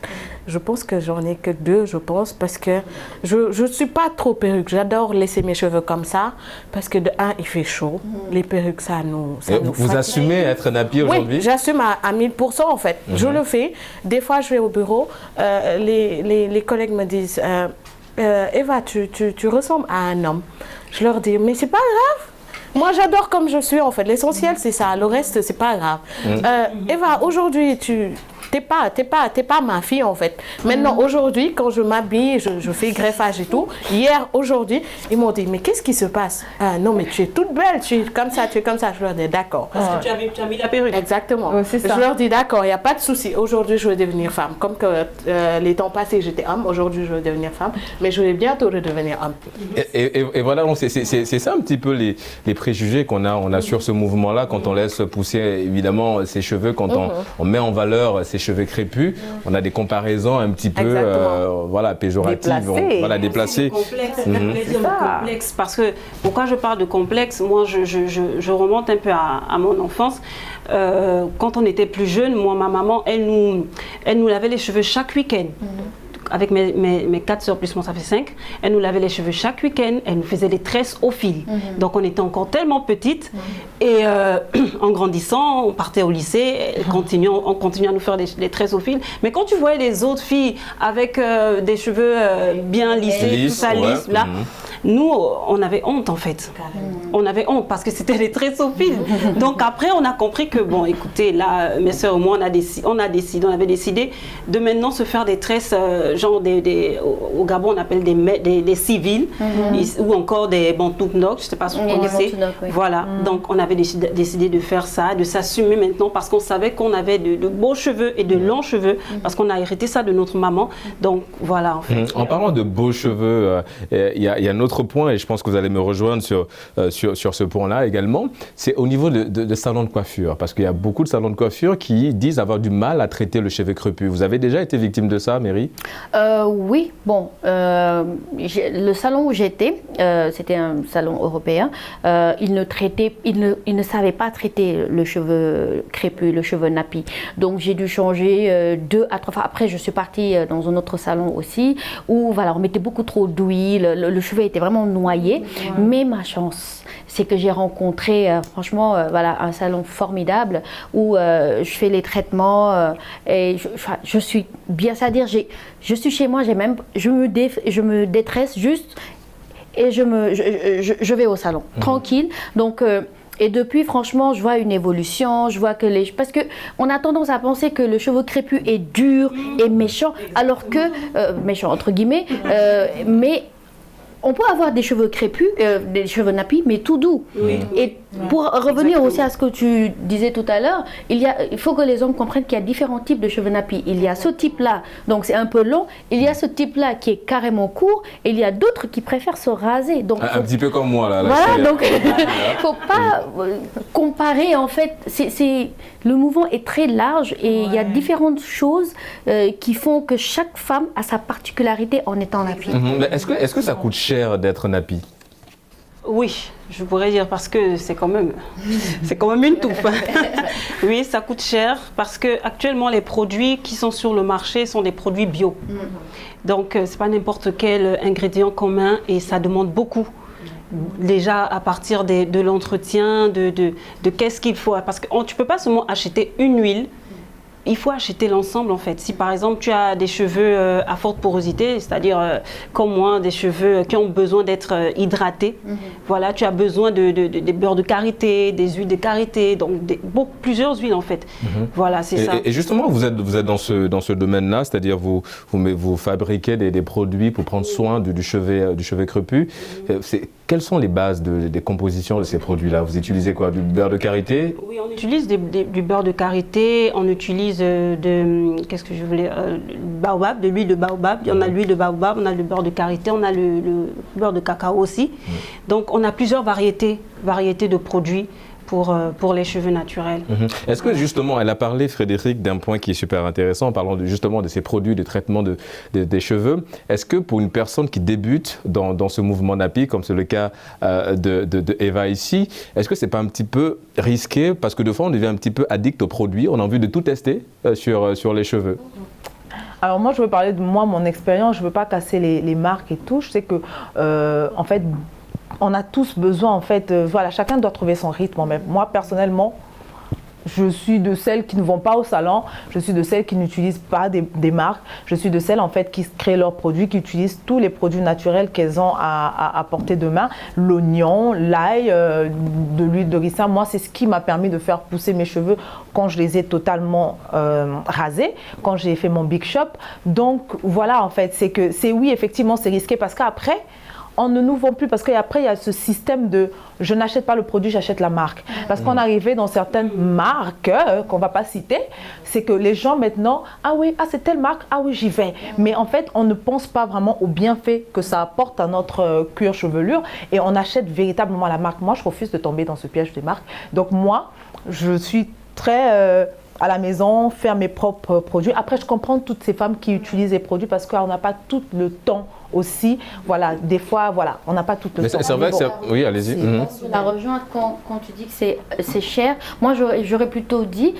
Je pense que j'en ai que 2, je pense, parce que je ne suis pas trop perruque. J'adore laisser mes cheveux comme ça, parce que de un, il fait chaud. Les perruques, ça nous vous assumez être nappie aujourd'hui? Oui, j'assume à 1000%, en fait. Je le fais. Des fois, je vais au bureau, les collègues me disent... Eva, tu ressembles à un homme. Je leur dis, mais c'est pas grave. Moi, j'adore comme je suis, en fait. L'essentiel, c'est ça. Le reste, c'est pas grave. Eva, aujourd'hui, t'es pas ma fille, en fait. Maintenant, aujourd'hui, quand je m'habille, je fais greffage et tout. Hier, aujourd'hui, ils m'ont dit, mais qu'est-ce qui se passe? Non, mais tu es toute belle, tu es comme ça, tu es comme ça. Je leur dis, d'accord. Parce que tu as mis la perruque. Exactement. Je leur dis, d'accord, il n'y a pas de souci. Aujourd'hui, je vais devenir femme. Comme que les temps passés, j'étais homme. Aujourd'hui, je vais devenir femme. Mais je vais bientôt redevenir homme. Et voilà, c'est ça un petit peu les préjugés qu'on a sur ce mouvement-là quand on laisse pousser évidemment ses cheveux, quand on met en valeur ses cheveux crépus. On a des comparaisons un petit peu péjoratives, déplacées. Complexe, parce que pourquoi je parle de complexe, moi je remonte un peu à mon enfance. Quand on était plus jeune, moi ma maman, elle nous lavait les cheveux chaque week-end. Avec mes 4 sœurs plus moi ça fait 5, elle nous lavait les cheveux chaque week-end, elle nous faisait des tresses au fil. Donc on était encore tellement petites et en grandissant, on partait au lycée, on continuait à nous faire des tresses au fil. Mais quand tu voyais les autres filles avec des cheveux bien lissés, tout ça lisse, là, nous on avait honte en fait. On avait honte parce que c'était des tresses au fil. Donc après on a compris que bon écoutez là mes sœurs et moi on avait décidé de maintenant se faire des tresses genre au Gabon on appelle des civils ou encore des bantouk-nok, je ne sais pas si vous connaissez. Voilà, donc on avait décidé de faire ça, de s'assumer maintenant parce qu'on savait qu'on avait de beaux cheveux et de longs cheveux parce qu'on a hérité ça de notre maman. Donc voilà en fait. En parlant de beaux cheveux, il y a un autre point et je pense que vous allez me rejoindre sur ce point-là également, c'est au niveau de salons de coiffure parce qu'il y a beaucoup de salons de coiffure qui disent avoir du mal à traiter le cheveu crépus. Vous avez déjà été victime de ça, Mary? Oui, bon, le salon où j'étais, c'était un salon européen, il ne savait pas traiter le cheveu crépus, le cheveu nappy. Donc j'ai dû changer 2 à 3 fois. Après, je suis partie dans un autre salon aussi, où voilà, on mettait beaucoup trop d'huile, le cheveu était vraiment noyé. Mais ma chance, c'est que j'ai rencontré franchement un salon formidable où je fais les traitements et je suis bien, c'est-à-dire je suis chez moi, je me détresse juste et je vais au salon tranquille. Donc et depuis, franchement, je vois une évolution, je vois que parce que on a tendance à penser que le cheveu crépus est dur et méchant, alors que méchant entre guillemets, mais on peut avoir des cheveux crépus, des cheveux nappis, mais tout doux. Et pour revenir aussi à ce que tu disais tout à l'heure, il faut que les hommes comprennent qu'il y a différents types de cheveux nappis. Il y a ce type-là, donc c'est un peu long. Il y a ce type-là qui est carrément court. Et il y a d'autres qui préfèrent se raser. Donc, un petit peu comme moi là. Voilà, donc il ne faut pas comparer en fait. Le mouvement est très large et il y a différentes choses qui font que chaque femme a sa particularité en étant nappie. Est-ce que ça coûte cher d'être nappie? Oui, je pourrais dire parce que c'est quand même une touffe. Oui, ça coûte cher parce que actuellement les produits qui sont sur le marché sont des produits bio. Donc c'est pas n'importe quel ingrédient commun et ça demande beaucoup. Déjà à partir de l'entretien, de qu'est-ce qu'il faut, parce que tu peux pas seulement acheter une huile il faut acheter l'ensemble en fait. Si par exemple tu as des cheveux à forte porosité, c'est-à-dire comme moi, des cheveux qui ont besoin d'être hydratés, voilà, tu as besoin des beurres de karité, des huiles de karité, donc plusieurs huiles en fait. Voilà, c'est ça. Et justement, vous êtes dans ce domaine-là, c'est-à-dire vous fabriquez des produits pour prendre soin du chevet crépus. Quelles sont les bases des compositions de ces produits-là? Vous utilisez quoi? Du beurre de karité? Oui, on utilise du beurre de karité, on utilise de l'huile de baobab. On a l'huile de baobab, on a le beurre de karité, on a le beurre de cacao aussi. Donc on a plusieurs variétés de produits pour les cheveux naturels. Est-ce que justement, elle a parlé, Frédéric, d'un point qui est super intéressant en parlant justement de ces produits de traitement des cheveux. Est-ce que pour une personne qui débute dans ce mouvement nappy, comme c'est le cas de Eva ici, est-ce que c'est pas un petit peu risqué parce que de fois on devient un petit peu addict aux produits, on a envie de tout tester sur les cheveux? Alors moi je veux parler de mon expérience, je veux pas casser les marques et tout. Je sais que en fait on a tous besoin, en fait, voilà, chacun doit trouver son rythme. Même moi, personnellement, je suis de celles qui ne vont pas au salon, je suis de celles qui n'utilisent pas des marques, je suis de celles, en fait, qui créent leurs produits, qui utilisent tous les produits naturels qu'elles ont à portée de main. L'oignon, l'ail, de l'huile de ricin, moi, c'est ce qui m'a permis de faire pousser mes cheveux quand je les ai totalement rasés, quand j'ai fait mon big shop. Donc, voilà, en fait, oui, effectivement, c'est risqué parce qu'après, on ne nous vend plus parce qu'après, il y a ce système de je n'achète pas le produit, j'achète la marque. Parce qu'on est arrivé dans certaines marques qu'on ne va pas citer, c'est que les gens maintenant, ah oui, c'est telle marque, ah oui, j'y vais. Mais en fait, on ne pense pas vraiment aux bienfaits que ça apporte à notre cuir chevelure et on achète véritablement la marque. Moi, je refuse de tomber dans ce piège des marques. Donc moi, je suis très à la maison, faire mes propres produits. Après, je comprends toutes ces femmes qui utilisent les produits parce qu'on n'a pas tout le temps aussi. Voilà, des fois, voilà, on n'a pas tout le temps. C'est vrai que oui, allez-y. Je la rejoins quand tu dis que c'est cher. Moi, j'aurais plutôt dit,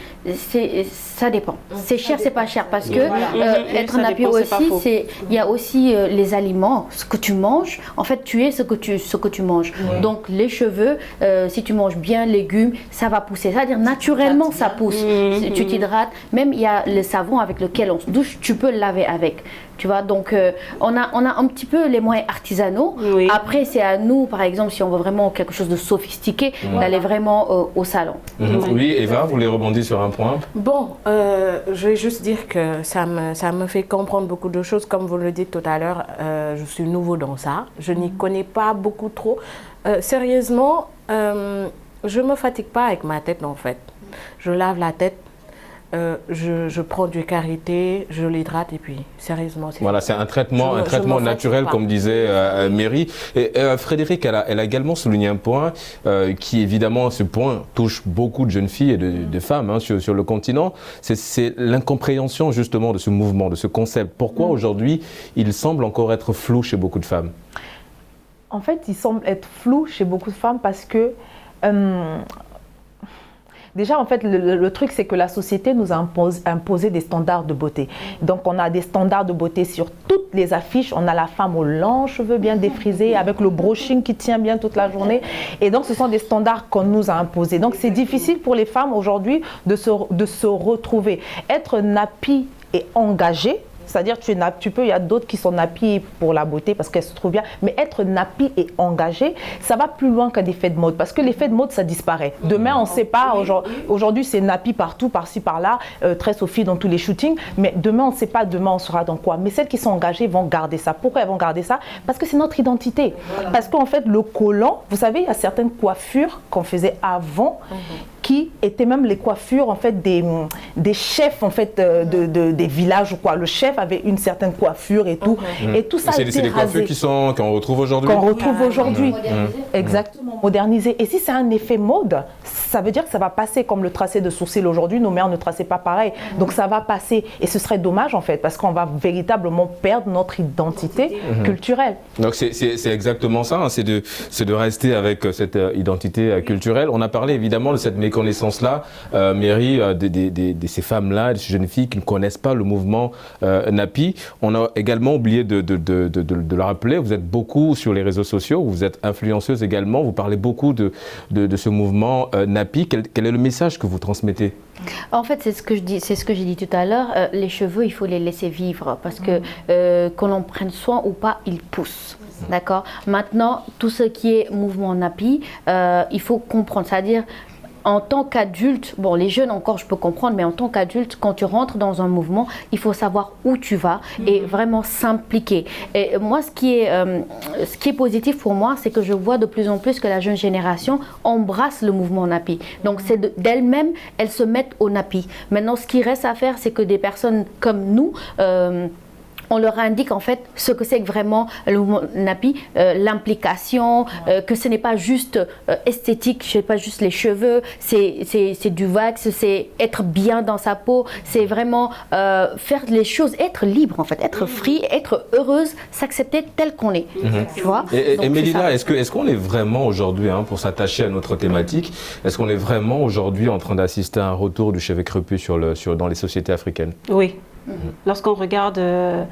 ça dépend. C'est cher, c'est pas cher. Parce que être nappy aussi, il y a aussi les aliments, ce que tu manges. En fait, tu es ce que tu manges. Donc, les cheveux, si tu manges bien, légumes, ça va pousser. C'est-à-dire, naturellement, ça pousse. Tu t'hydrates. Même, il y a le savon avec lequel on se douche, tu peux le laver avec. Tu vois, donc on a un petit peu les moyens artisanaux. Oui. Après, c'est à nous, par exemple, si on veut vraiment quelque chose de sophistiqué, d'aller vraiment au salon. Oui, Eva, vous voulez rebondir sur un point? Bon, je vais juste dire que ça me fait comprendre beaucoup de choses. Comme vous le dites tout à l'heure, je suis nouveau dans ça. Je n'y connais pas beaucoup trop. Sérieusement, je ne me fatigue pas avec ma tête, en fait. Je lave la tête. Je prends du karité, je l'hydrate et puis sérieusement. Voilà, c'est un traitement naturel comme disait Mary. Et Frédéric, elle a également souligné un point qui évidemment, ce point touche beaucoup de jeunes filles et de femmes sur le continent. C'est l'incompréhension justement de ce mouvement, de ce concept. Pourquoi aujourd'hui il semble encore être flou chez beaucoup de femmes? En fait, il semble être flou chez beaucoup de femmes parce que déjà, en fait, le truc, c'est que la société nous a imposé des standards de beauté. Donc, on a des standards de beauté sur toutes les affiches. On a la femme aux longs cheveux bien défrisés, avec le brushing qui tient bien toute la journée. Et donc, ce sont des standards qu'on nous a imposés. Donc, c'est difficile pour les femmes aujourd'hui de se retrouver. Être nappy et engagée, c'est-à-dire, il y a d'autres qui sont nappy pour la beauté parce qu'elles se trouvent bien, mais être nappy et engagé, ça va plus loin qu'un effet de mode parce que l'effet de mode, ça disparaît. Demain, on ne sait pas. Aujourd'hui, c'est nappy partout, par-ci, par-là, très Sophie dans tous les shootings, mais demain, on ne sait pas, demain, on sera dans quoi. Mais celles qui sont engagées vont garder ça. Pourquoi elles vont garder ça? Parce que c'est notre identité. Parce qu'en fait, le collant, vous savez, il y a certaines coiffures qu'on faisait avant qui étaient même les coiffures en fait des chefs en fait des villages ou quoi. Le chef avait une certaine coiffure et tout. Et tout ça a été rasé. C'est des coiffures qu'on retrouve aujourd'hui. Qu'on retrouve aujourd'hui. Exactement, modernisé. Et si c'est un effet mode, ça veut dire que ça va passer comme le tracé de sourcils aujourd'hui. Nos mères ne traçaient pas pareil. Donc ça va passer. Et ce serait dommage en fait parce qu'on va véritablement perdre notre identité culturelle. Donc c'est exactement ça. C'est de rester avec cette identité culturelle. On a parlé évidemment de cette méconnaissance-là, Mary, de ces femmes-là, de ces jeunes filles qui ne connaissent pas le mouvement nappy. On a également oublié de le rappeler, vous êtes beaucoup sur les réseaux sociaux, vous êtes influenceuse également, vous parlez beaucoup de ce mouvement nappy. nappy, quel est le message que vous transmettez? En fait, c'est ce que j'ai dit tout à l'heure. Les cheveux, il faut les laisser vivre parce que qu'on en prenne soin ou pas, ils poussent. D'accord. Maintenant, tout ce qui est mouvement nappy, il faut comprendre. C'est-à-dire, en tant qu'adulte, bon, les jeunes encore, je peux comprendre, mais en tant qu'adulte, quand tu rentres dans un mouvement, il faut savoir où tu vas et vraiment s'impliquer. Et moi, ce qui est positif pour moi, c'est que je vois de plus en plus que la jeune génération embrasse le mouvement nappy. Donc, c'est d'elles-mêmes, elles se mettent au nappy. Maintenant, ce qui reste à faire, c'est que des personnes comme nous, on leur indique en fait ce que c'est que vraiment le mouvement nappy, l'implication, que ce n'est pas juste esthétique, c'est pas juste les cheveux, c'est du wax, c'est être bien dans sa peau, c'est vraiment faire les choses, être libre en fait, être free, être heureuse, s'accepter tel qu'on est. Tu vois. Et Mélina, est-ce qu'on est vraiment aujourd'hui, pour s'attacher à notre thématique, est-ce qu'on est vraiment aujourd'hui en train d'assister à un retour du cheveu crépus dans les sociétés africaines? Oui. Lorsqu'on regarde le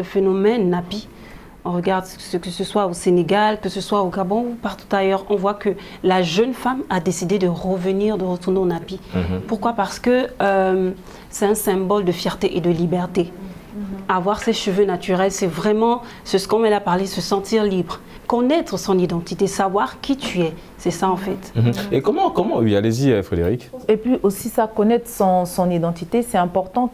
phénomène nappy, on regarde que ce soit au Sénégal, que ce soit au Gabon ou partout ailleurs, on voit que la jeune femme a décidé de retourner au nappy. Pourquoi? Parce que c'est un symbole de fierté et de liberté. Avoir ses cheveux naturels, c'est vraiment ce qu'on m'a parlé, se sentir libre. Connaître son identité, savoir qui tu es, c'est ça en fait. Et comment oui, allez-y Frédéric. Et puis aussi ça, connaître son identité, c'est important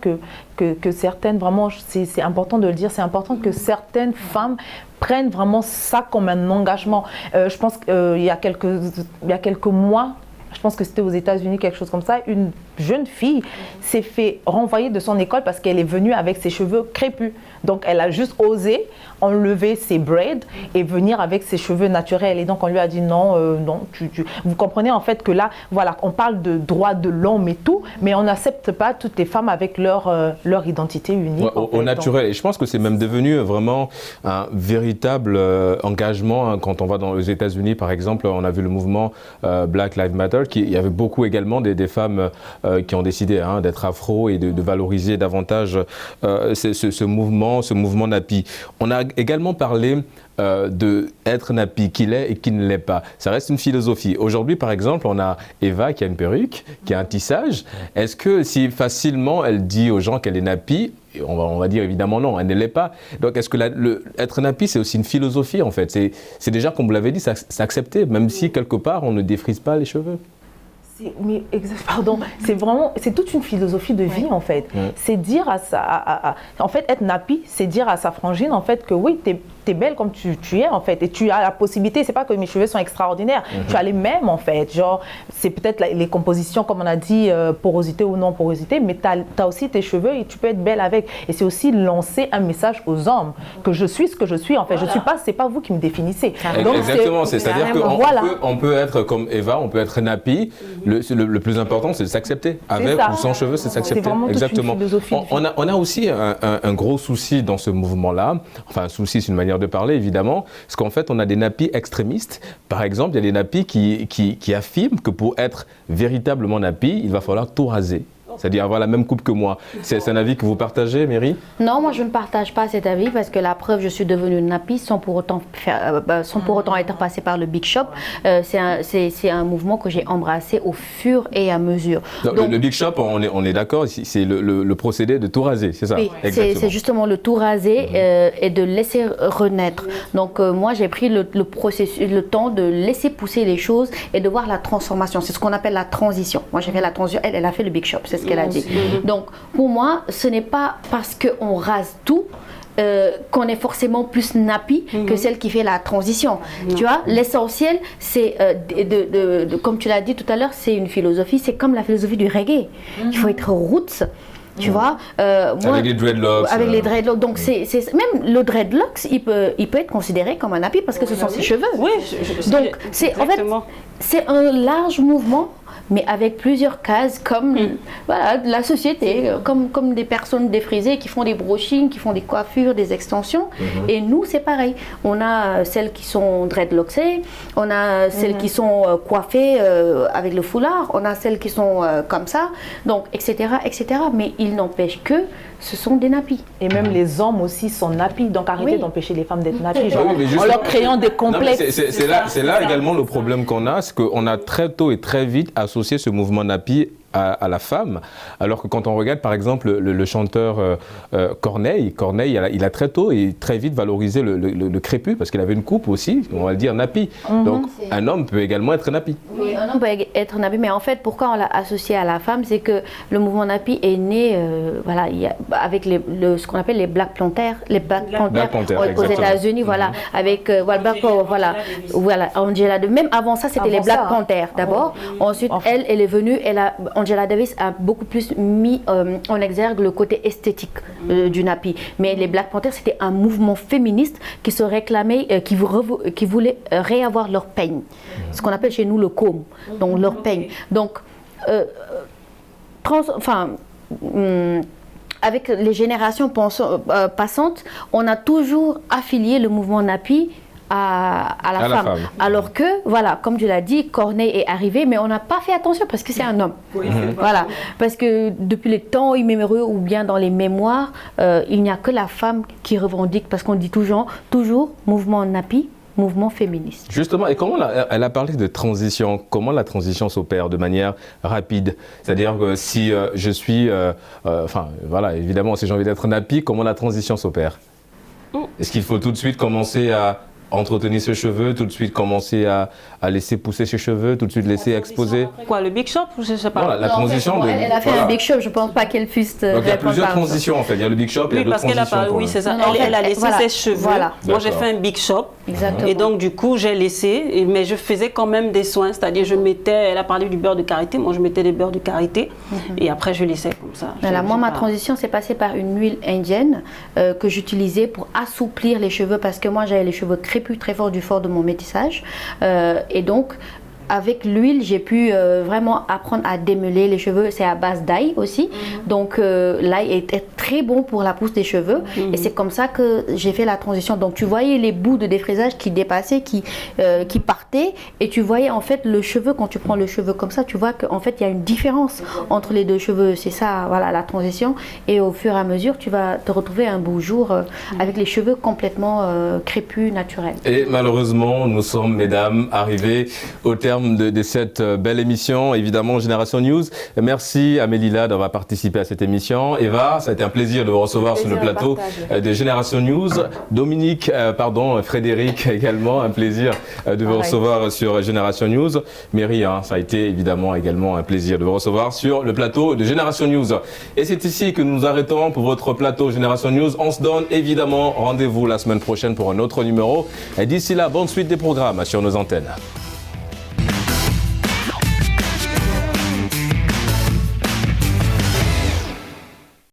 que certaines, vraiment, c'est important de le dire, c'est important que certaines femmes prennent vraiment ça comme un engagement. Je pense qu'il y a quelques mois, je pense que c'était aux États-Unis, quelque chose comme ça, une jeune fille s'est fait renvoyer de son école parce qu'elle est venue avec ses cheveux crépus. Donc elle a juste osé enlever ses braids et venir avec ses cheveux naturels. Et donc on lui a dit non, vous comprenez en fait que là, voilà, on parle de droits de l'homme et tout, mais on n'accepte pas toutes les femmes avec leur identité unique. Ouais, au naturel. Et je pense que c'est même devenu vraiment un véritable engagement. Quand on va aux États-Unis, par exemple, on a vu le mouvement Black Lives Matter, il y avait beaucoup également des femmes qui ont décidé d'être afro et de valoriser davantage ce mouvement nappy. On a également parlé d'être nappy, qui l'est et qui ne l'est pas. Ça reste une philosophie. Aujourd'hui, par exemple, on a Eva qui a une perruque, qui a un tissage. Est-ce que si facilement elle dit aux gens qu'elle est nappy, on va dire évidemment non, elle ne l'est pas. Donc est-ce que être nappy, c'est aussi une philosophie en fait? C'est déjà, comme vous l'avez dit, c'est accepté, même si quelque part on ne défrise pas les cheveux. C'est toute une philosophie de vie en fait. C'est dire en fait, être nappy, c'est dire à sa frangine en fait que oui, t'es belle comme tu es en fait, et tu as la possibilité, c'est pas que mes cheveux sont extraordinaires, tu as les mêmes en fait, genre c'est peut-être les compositions comme on a dit, porosité ou non porosité, mais t'as aussi tes cheveux et tu peux être belle avec. Et c'est aussi lancer un message aux hommes que je suis ce que je suis en fait. Voilà. Je suis pas, c'est pas vous qui me définissez. Donc, exactement, c'est-à-dire qu'on peut être comme Eva, on peut être nappy. Le plus important, c'est de s'accepter. Avec ou sans cheveux, c'est de s'accepter. Exactement. On a aussi un gros souci dans ce mouvement-là. Enfin, un souci, c'est une manière de parler, évidemment. Parce qu'en fait, on a des nappys extrémistes. Par exemple, il y a des nappys qui affirment que pour être véritablement nappy, il va falloir tout raser. C'est-à-dire avoir la même coupe que moi. C'est un avis que vous partagez, Mary? Non, moi je ne partage pas cet avis parce que la preuve, je suis devenue nappy sans pour autant être passée par le Big Shop. C'est un mouvement que j'ai embrassé au fur et à mesure. Donc, le Big Shop, on est d'accord, c'est le procédé de tout raser, c'est ça? Oui, c'est justement le tout raser et de laisser renaître. Donc moi j'ai pris le temps de laisser pousser les choses et de voir la transformation. C'est ce qu'on appelle la transition. Moi j'ai fait la transition, elle a fait le Big Shop. C'est ce qu'elle a dit. Donc, pour moi, ce n'est pas parce qu'on rase tout qu'on est forcément plus nappy que celle qui fait la transition. Tu vois, l'essentiel, c'est, comme tu l'as dit tout à l'heure, c'est une philosophie, c'est comme la philosophie du reggae. Il faut être roots. Tu vois, avec les dreadlocks. Avec les dreadlocks. Donc, même le dreadlocks, il peut être considéré comme un nappy parce que ce sont ses cheveux. Oui, donc, en fait, c'est un large mouvement. mais avec plusieurs cases comme voilà, la société, comme des personnes défrisées qui font des brushings, qui font des coiffures, des extensions. Et nous, c'est pareil. On a celles qui sont dreadlocksées, on a celles qui sont coiffées avec le foulard, on a celles qui sont comme ça, donc etc., etc. Mais il n'empêche que ce sont des nappies. Et même les hommes aussi sont nappies, donc arrêtez d'empêcher les femmes d'être nappies, genre, oui, en leur créant des complexes. C'est là également le problème qu'on a, c'est qu'on a très tôt et très vite associé ce mouvement nappy à la femme, alors que quand on regarde par exemple le chanteur Corneille, il a très tôt et très vite valorisé le crépus parce qu'il avait une coupe aussi, on va le dire nappy. Donc un homme peut également être nappy. Oui, un homme peut être nappy, mais en fait pourquoi on l'a associé à la femme, c'est que le mouvement nappy est né voilà, avec ce qu'on appelle les Black Panthers, aux États-Unis, voilà, avec Black Power, voilà, Angela Davis. Même avant ça, c'était les Black Panthers d'abord. Ensuite, elle est venue, Angela Davis a beaucoup plus mis en exergue le côté esthétique du nappy. Mais les Black Panthers, c'était un mouvement féministe qui se réclamait, qui voulait réavoir leur peigne. Ce qu'on appelle chez nous le comb, donc leur peigne. Donc, avec les générations passantes, on a toujours affilié le mouvement nappy à la femme. Alors que, voilà, comme tu l'as dit, Corneille est arrivé, mais on n'a pas fait attention parce que c'est un homme. Oui, voilà, parce que depuis les temps immémoriaux ou bien dans les mémoires, il n'y a que la femme qui revendique, parce qu'on dit toujours mouvement nappy, mouvement féministe. Justement, et comment elle a parlé de transition, comment la transition s'opère de manière rapide? C'est-à-dire que si je suis, voilà, évidemment, si j'ai envie d'être nappy, comment la transition s'opère? Est-ce qu'il faut tout de suite commencer à entretenir ses cheveux, tout de suite commencer à laisser pousser ses cheveux, tout de suite laisser exposer? Quoi, le big shop ou je sais pas? Voilà, la transition. Elle a fait un big shop, je pense pas qu'elle puisse. Donc il y a plusieurs transitions en fait. Il y a le big shop, il y a d'autres transitions. Oui, c'est ça. Elle a laissé ses cheveux. Voilà. Moi, j'ai fait un big shop. Exactement. Et donc, du coup, j'ai laissé, mais je faisais quand même des soins. C'est-à-dire, elle a parlé du beurre de karité. Moi, je mettais des beurres de karité. Et après, je laissais comme ça. Voilà, moi, ma transition s'est passée par une huile indienne que j'utilisais pour assouplir les cheveux parce que moi, j'avais les cheveux crépus très forts du fort de mon métissage. Et donc, avec l'huile, j'ai pu vraiment apprendre à démêler les cheveux. C'est à base d'ail aussi. Donc, l'ail est très bon pour la pousse des cheveux. Et c'est comme ça que j'ai fait la transition. Donc, tu voyais les bouts de défrisage qui dépassaient, qui partaient. Et tu voyais en fait le cheveu, quand tu prends le cheveu comme ça, tu vois qu'en fait, il y a une différence entre les deux cheveux. C'est ça, voilà, la transition. Et au fur et à mesure, tu vas te retrouver un beau jour avec les cheveux complètement crépus, naturels. Et malheureusement, nous sommes, mesdames, arrivés au terme de cette belle émission, évidemment Génération News. Merci à Mélila d'avoir participé à cette émission. Eva, ça a été un plaisir de vous recevoir sur le plateau de Génération News. Dominique, Frédéric également, un plaisir de vous recevoir sur Génération News. Mary, ça a été évidemment également un plaisir de vous recevoir sur le plateau de Génération News. Et c'est ici que nous nous arrêtons pour votre plateau Génération News. On se donne évidemment rendez-vous la semaine prochaine pour un autre numéro. Et d'ici là, bonne suite des programmes sur nos antennes.